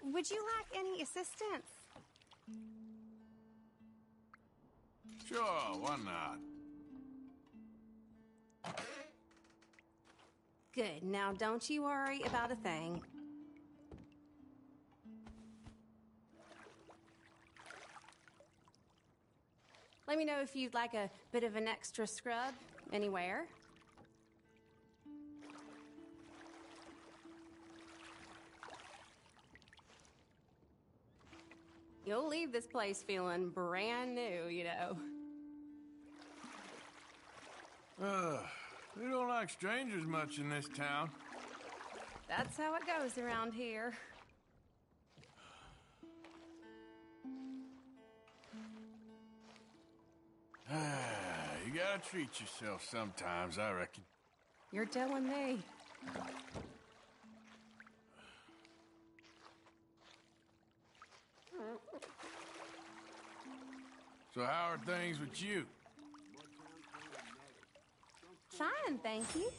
Would you like any assistance? Sure, why not? Good. Now, don't you worry about a thing. Let me know if you'd like a bit of an extra scrub anywhere. You'll leave this place feeling brand new, you know. We don't like strangers much in this town. That's how it goes around here. You gotta treat yourself sometimes, I reckon. You're telling me. So how are things with you? Fine, thank you.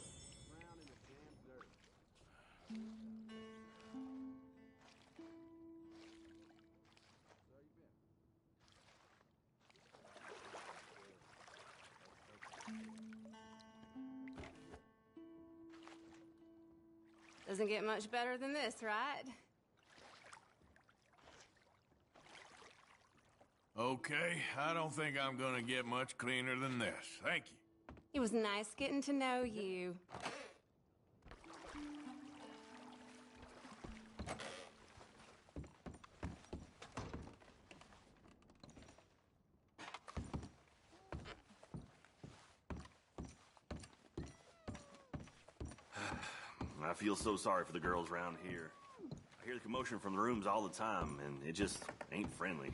Doesn't get much better than this, right? Okay, I don't think I'm gonna get much cleaner than this. Thank you. It was nice getting to know you. I feel so sorry for the girls around here. I hear the commotion from the rooms all the time, and it just ain't friendly.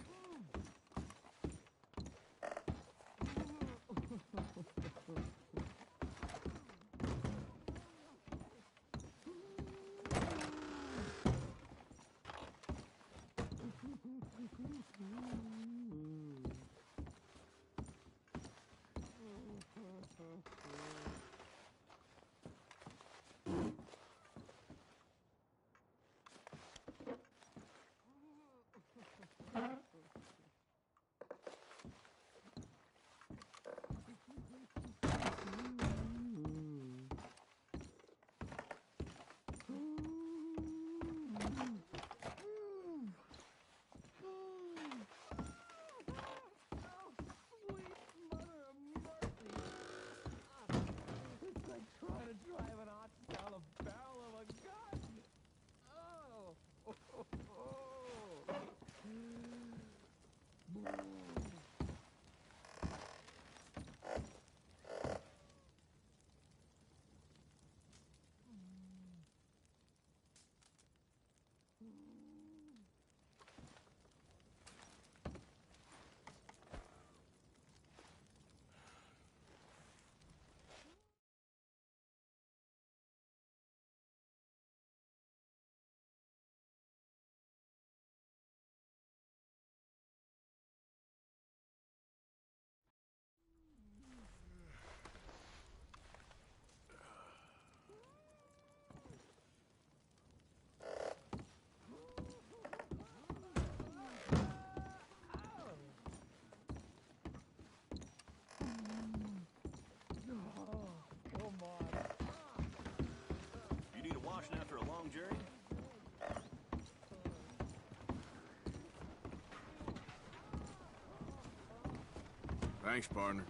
Thanks, partner.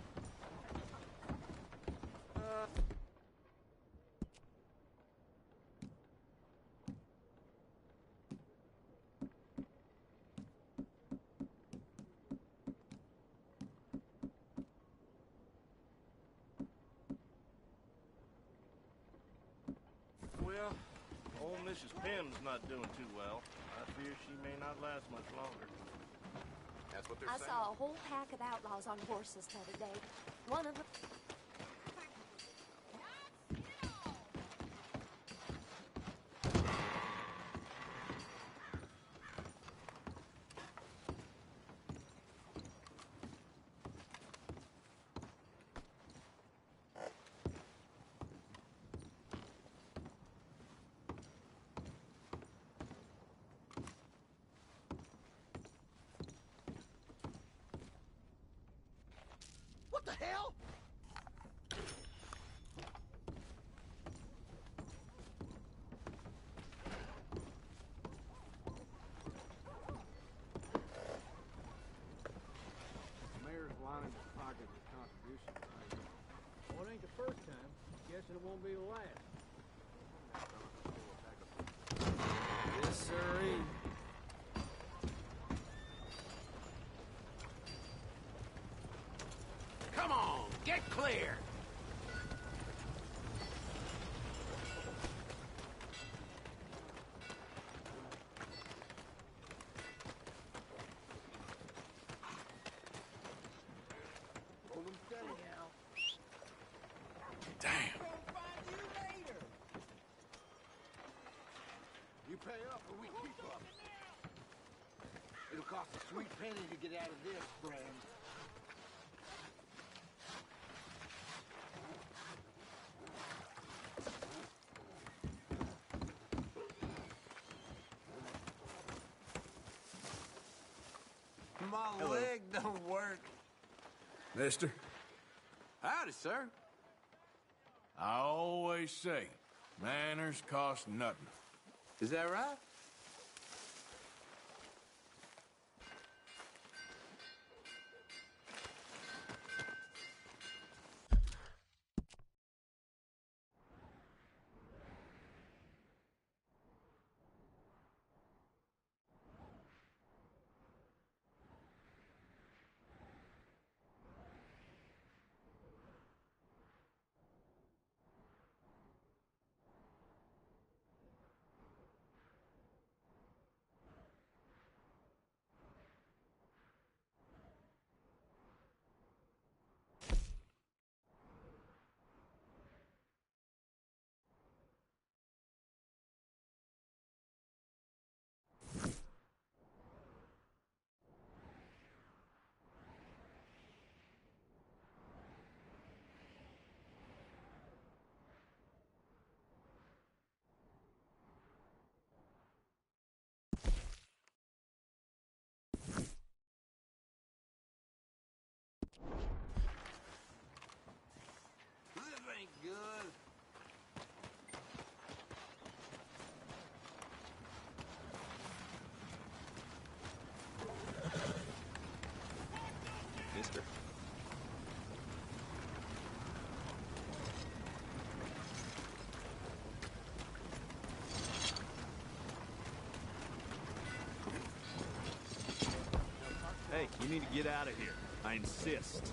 Well, old Mrs. Pym's not doing too well. I fear she may not last much longer. That's what they're I saying. saw a whole pack of outlaws on horses the other day. One of them... What the hell? The mayor's lining his pocket with contributions. Well, it ain't the first time. Guessing it won't be the last. Yes, sirree. Come on, get clear! Hold them steady now. Damn. You pay up or we keep up. It'll cost a sweet penny to get out of this, friend. My leg don't work. Mister, Howdy, sir. I always say, manners cost nothing. Is that right? This ain't good. Mister. Hey, you need to get out of here. I insist.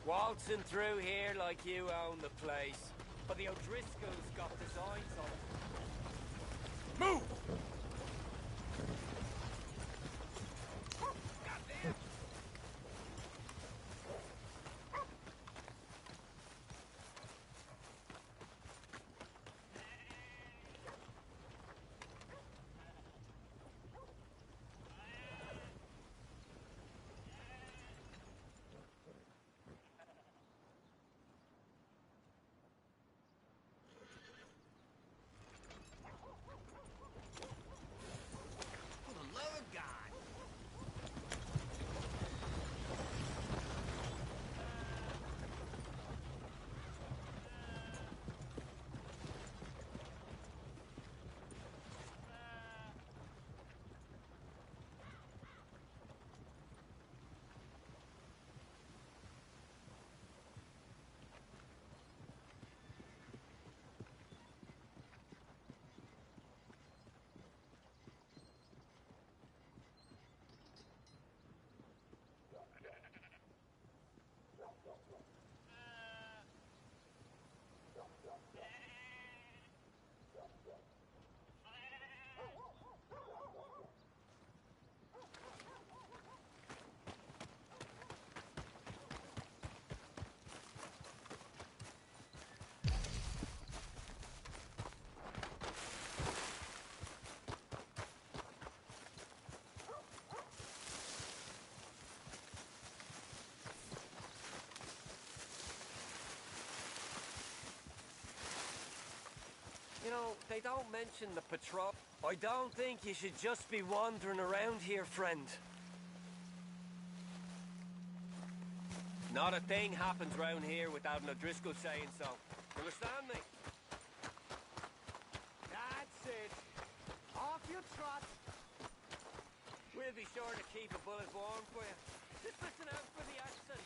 Waltzing through here like you own the place. But the O'Driscolls got designs on it. Move! For the love of God. You know, they don't mention the patrol. I don't think you should just be wandering around here, friend. Not a thing happens round here without an O'Driscoll saying so. Understand me? That's it. Off you trot. We'll be sure to keep a bullet warm for you. Just listen out for the accent.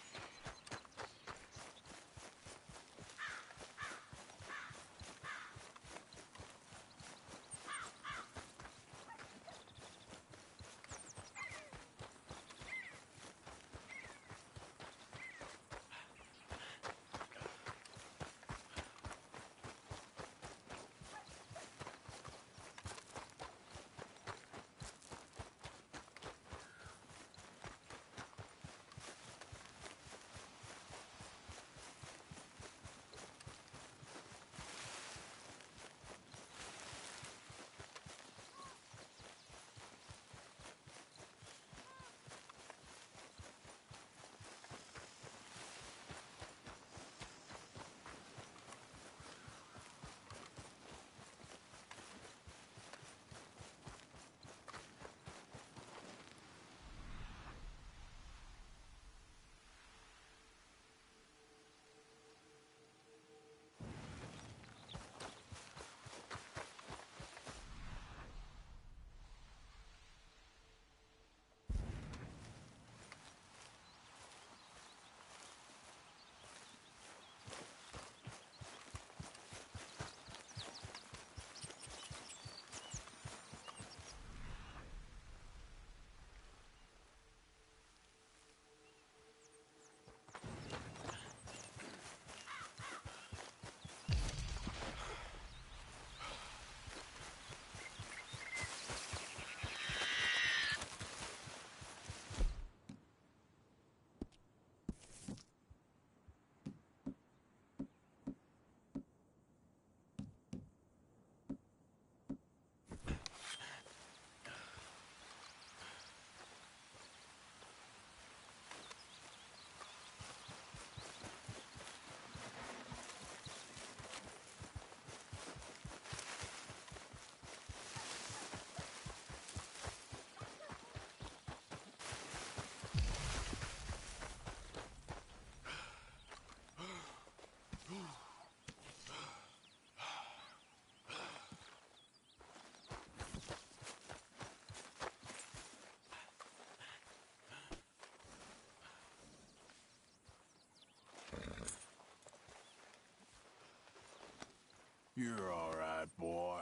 You're all right, boy.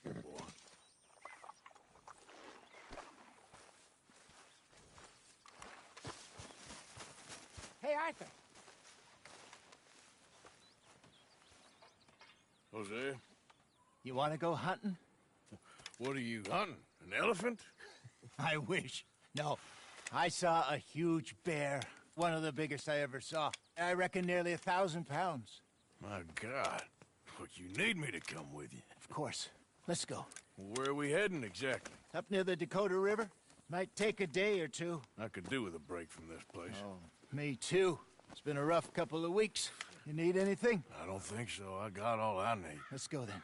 Good boy. Arthur. Jose? You want to go hunting? What are you hunting? An elephant? I wish. No. I saw a huge bear. One of the biggest I ever saw. I reckon nearly 1,000 pounds. My God. Look, you need me to come with you. Of course. Let's go. Where are we heading exactly? Up near the Dakota River. Might take a day or two. I could do with a break from this place. Oh, me too. It's been a rough couple of weeks. You need anything? I don't think so. I got all I need. Let's go then.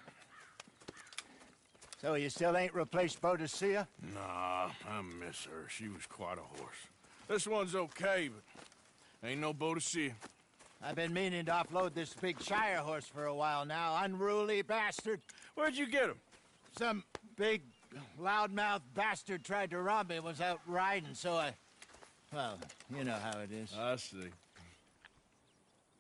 So you still ain't replaced Boadicea? Nah, I miss her. She was quite a horse. This one's okay, but ain't no Boadicea. I've been meaning to offload this big Shire horse for a while now. Unruly bastard. Where'd you get him? Some big, loudmouth bastard tried to rob me, was out riding, so I... Well, you know how it is. I see.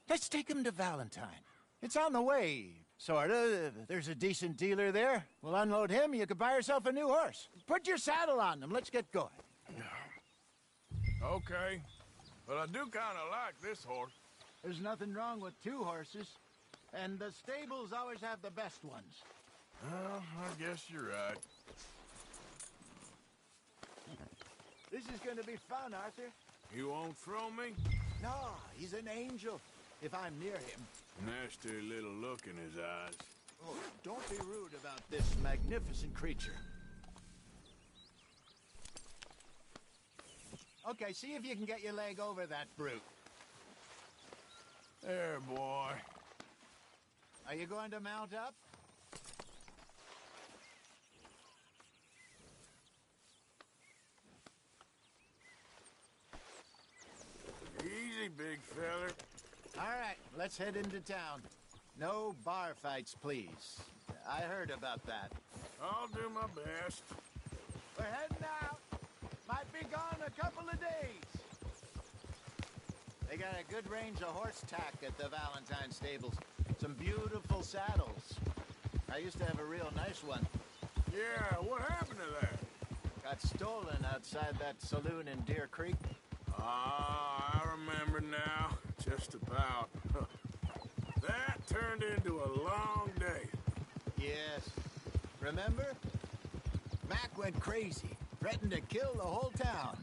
Let's take him to Valentine. It's on the way, sorta. There's a decent dealer there. We'll unload him, you could buy yourself a new horse. Put your saddle on him, let's get going. Okay. But I do kinda like this horse. There's nothing wrong with two horses. And the stables always have the best ones. Well, I guess you're right. This is gonna be fun, Arthur. You won't throw me? No, he's an angel. If I'm near him. Nasty little look in his eyes. Oh, don't be rude about this magnificent creature. Okay, see if you can get your leg over that brute. There, boy. Are you going to mount up? Easy, big feller. All right, let's head into town. No bar fights, please. I heard about that. I'll do my best. We're heading out. Might be gone a couple of days. They got a good range of horse tack at the Valentine stables. Some beautiful saddles. I used to have a real nice one. Yeah, what happened to that? Got stolen outside that saloon in Deer Creek. Ah, I remember now. Just about. That turned into a long day. Yes. Remember? Mac went crazy, threatened to kill the whole town.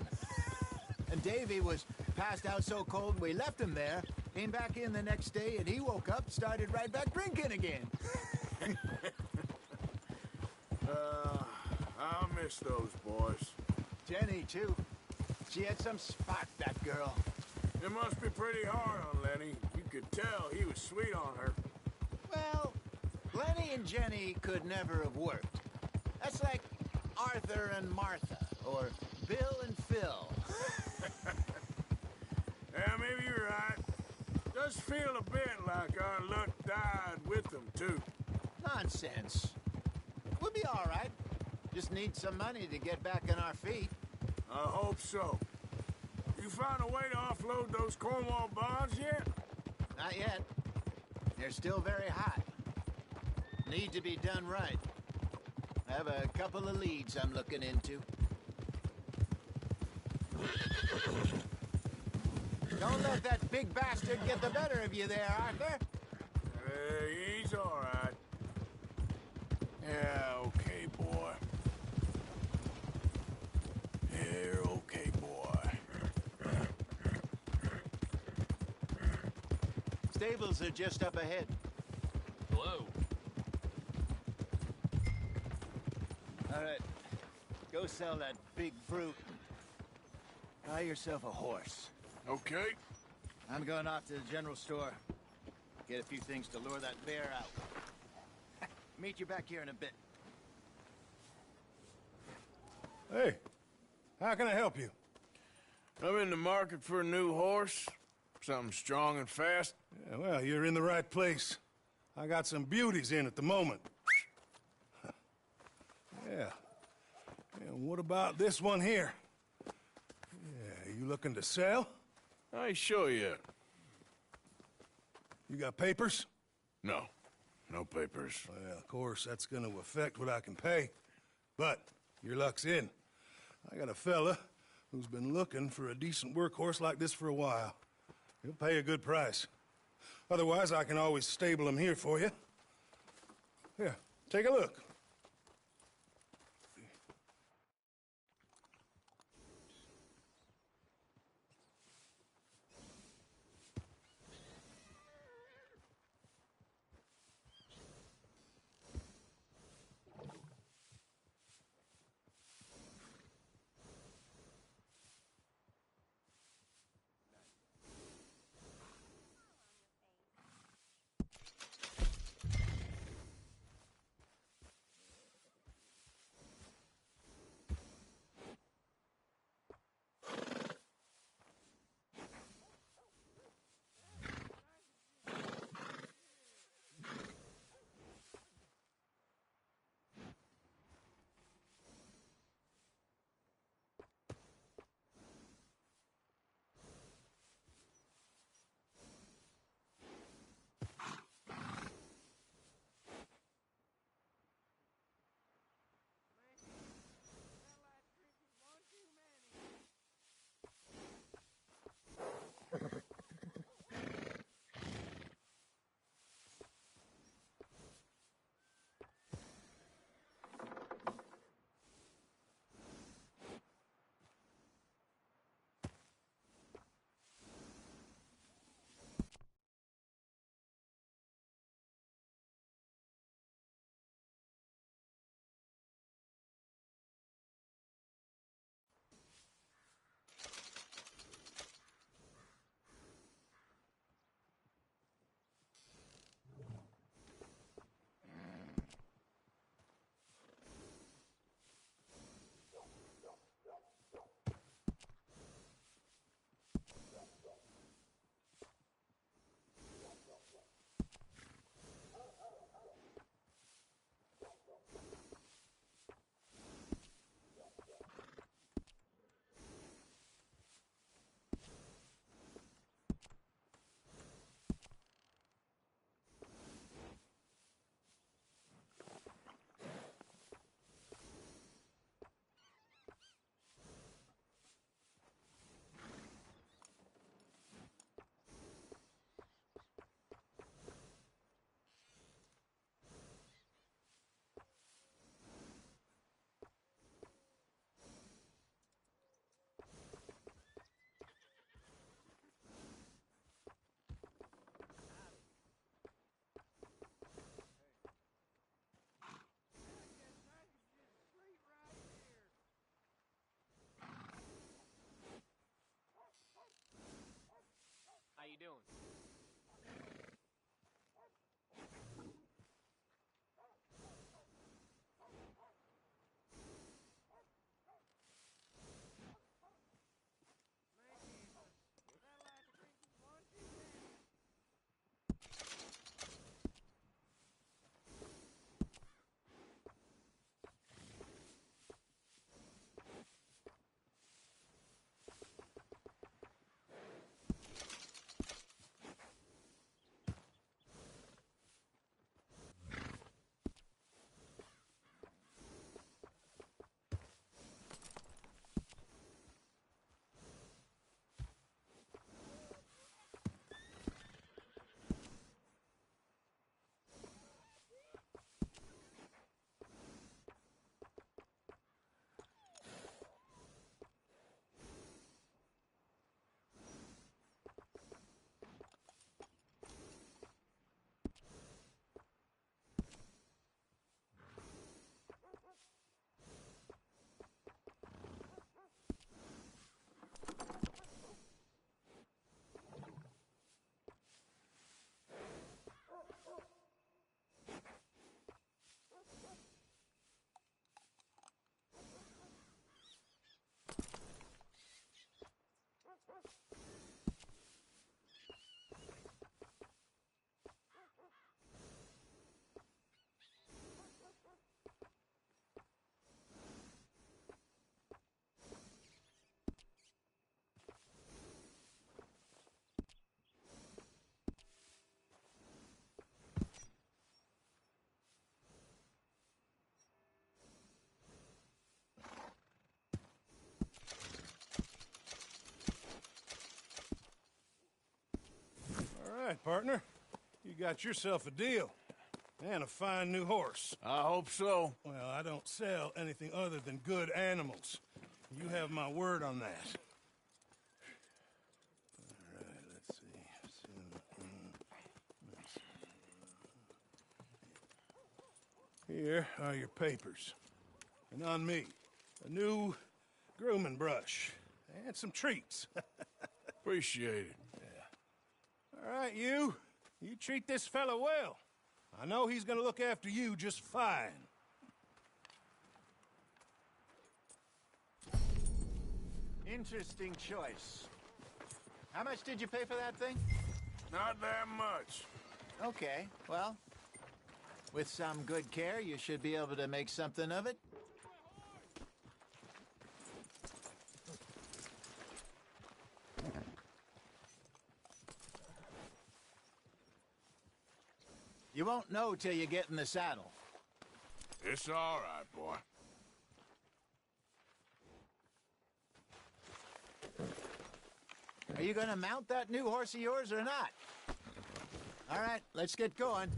And Davy was passed out so cold we left him there, came back in the next day, and he woke up, started right back drinking again. I'll miss those boys. Jenny, too. She had some spark, that girl. It must be pretty hard on Lenny. You could tell he was sweet on her. Well, Lenny and Jenny could never have worked. That's like Arthur and Martha, or Bill and Phil. Yeah, maybe you're right. Does feel a bit like our luck died with them, too. Nonsense. We'll be all right. Just need some money to get back on our feet. I hope so. You find a way to offload those Cornwall bonds yet? Not yet. They're still very hot. Need to be done right. I have a couple of leads I'm looking into. Don't let that big bastard get the better of you there, Arthur. He's all right. Yeah, okay, boy. You're okay, boy. Stables are just up ahead. Hello. All right. Go sell that big brute. Buy yourself a horse. Okay. I'm going off to the general store. Get a few things to lure that bear out. Meet you back here in a bit. Hey, how can I help you? I'm in the market for a new horse. Something strong and fast. Yeah, well, you're in the right place. I got some beauties in at the moment. Yeah. And what about this one here? Yeah, you looking to sell? I ain't sure yet. You got papers? No. No papers. Well, of course, that's gonna affect what I can pay. But your luck's in. I got a fella who's been looking for a decent workhorse like this for a while. He'll pay a good price. Otherwise, I can always stable him here for you. Here, take a look. How you doing? right, partner. You got yourself a deal. And a fine new horse. I hope so. Well, I don't sell anything other than good animals. You have my word on that. All right, let's see. Here are your papers. And on me, a new grooming brush. And some treats. Appreciate it. Yeah. All right, you. You treat this fella well. I know he's gonna look after you just fine. Interesting choice. How much did you pay for that thing? Not that much. Okay, well, with some good care, you should be able to make something of it. You won't know till you get in the saddle. It's all right, boy. Are you gonna mount that new horse of yours or not? All right, let's get going.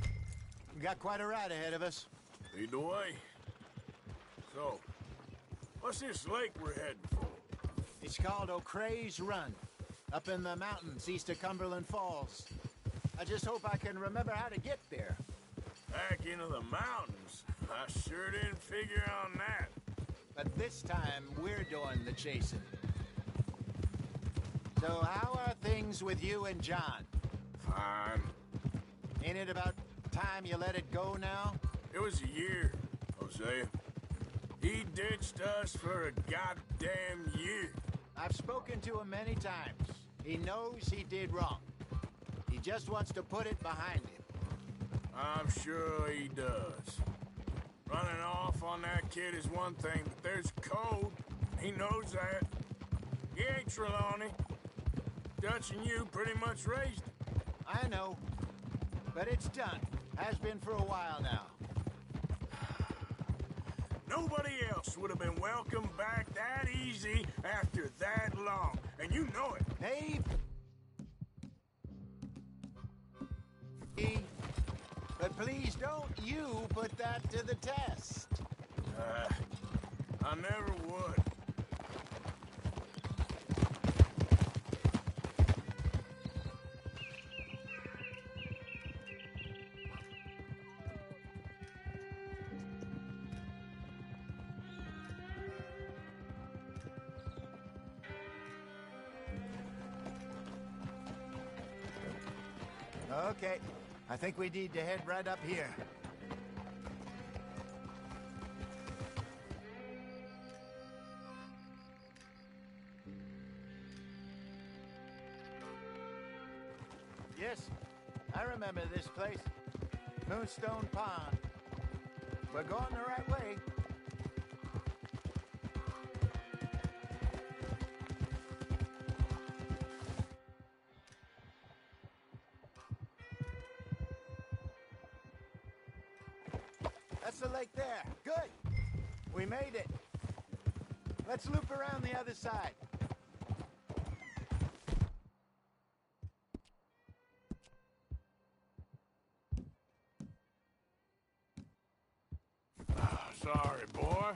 We got quite a ride ahead of us. Lead the way. So, what's this lake we're heading for? It's called O'Creagh's Run, up in the mountains east of Cumberland Falls. I just hope I can remember how to get there. Back into the mountains? I sure didn't figure on that. But this time, we're doing the chasing. So how are things with you and John? Fine. Ain't it about time you let it go now? It was a year, Hosea. He ditched us for a goddamn year. I've spoken to him many times. He knows he did wrong. He just wants to put it behind him. I'm sure he does. Running off on that kid is one thing, but there's code. He knows that. He ain't Trelawney. Dutch and you pretty much raised him. I know. But it's done. Has been for a while now. Nobody else would have been welcomed back that easy after that long. And you know it. Maybe. But please don't you put that to the test. I never would. Okay, I think we need to head right up here. Yes, I remember this place. Moonstone Pond. We're going the right way. That's the lake there. Good. We made it. Let's loop around the other side. Sorry, boy.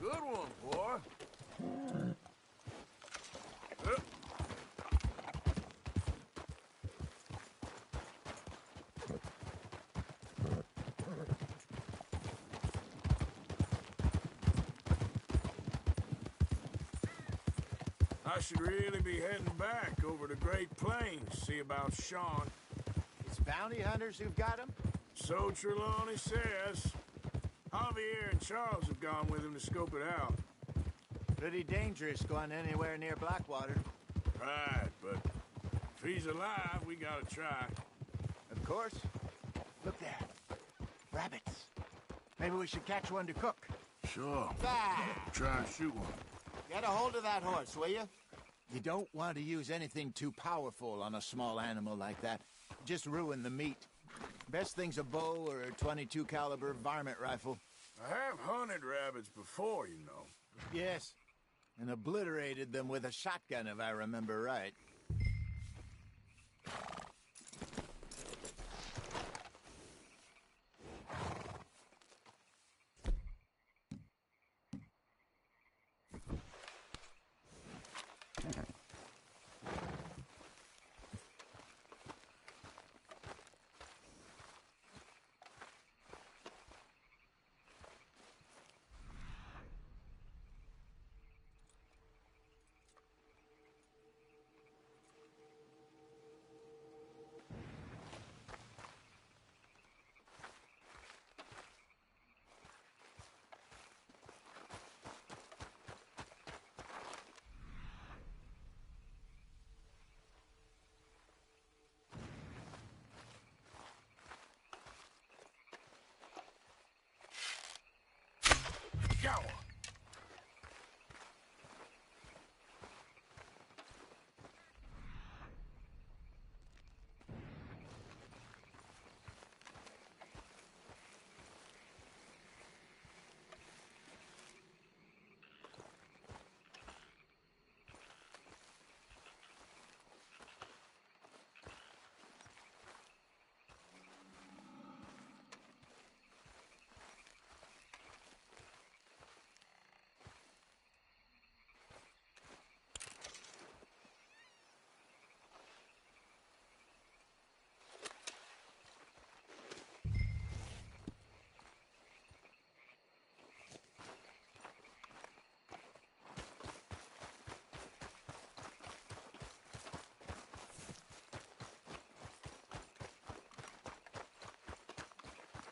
Good one, boy. I should really be heading back over the Great Plains, see about Sean. It's bounty hunters who've got him? So Trelawney says. Javier and Charles have gone with him to scope it out. Pretty dangerous going anywhere near Blackwater. Right, but if he's alive, we gotta try. Of course. Look there. Rabbits. Maybe we should catch one to cook. Sure. Bah! Try and shoot one. Get a hold of that horse, will you? You don't want to use anything too powerful on a small animal like that. Just ruin the meat. Best thing's a bow or a 22 caliber varmint rifle. I have hunted rabbits before, you know. Yes, and obliterated them with a shotgun, if I remember right.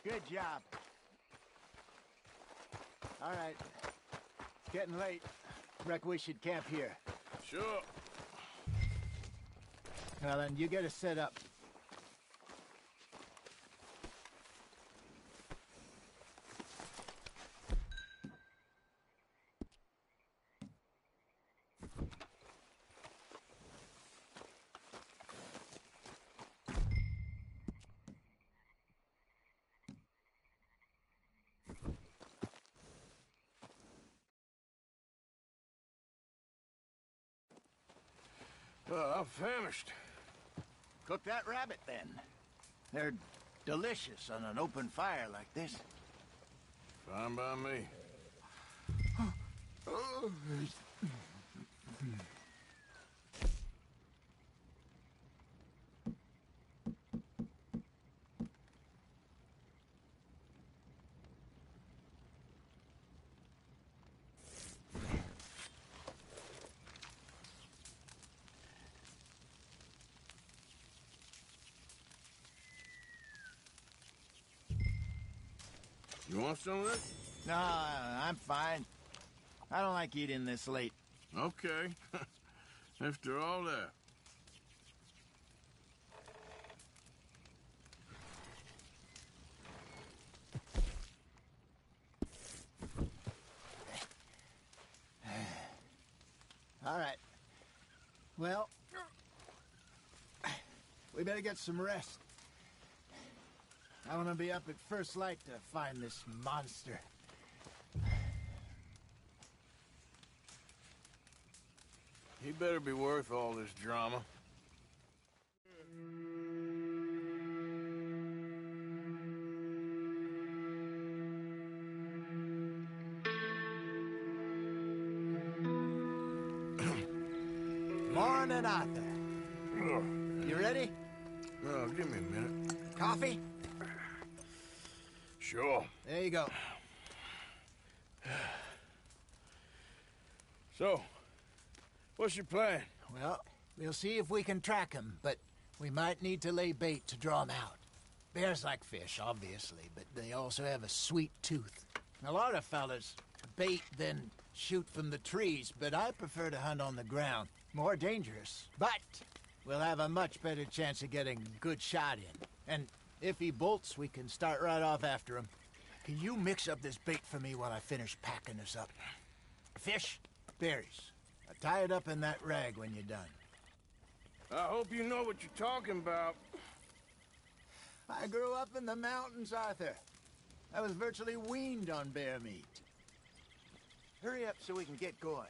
Good job. All right. It's getting late. Reckon we should camp here. Sure. Well, then, you get us set up. I'm famished. Cook that rabbit, then. They're delicious on an open fire like this. Fine by me. You want some of this? No, I'm fine. I don't like eating this late. Okay. After all that. All right. Well, we better get some rest. I want to be up at first light to find this monster. He better be worth all this drama. Morning, Arthur. You ready? Oh, give me a minute. Coffee? Sure. There you go. So, what's your plan? Well, we'll see if we can track him, but we might need to lay bait to draw him out. Bears like fish, obviously, but they also have a sweet tooth. A lot of fellas bait, then shoot from the trees, but I prefer to hunt on the ground. More dangerous, but we'll have a much better chance of getting a good shot in. And if he bolts, we can start right off after him. Can you mix up this bait for me while I finish packing this up? Fish, berries. Tie it up in that rag when you're done. I hope you know what you're talking about. I grew up in the mountains, Arthur. I was virtually weaned on bear meat. Hurry up so we can get going.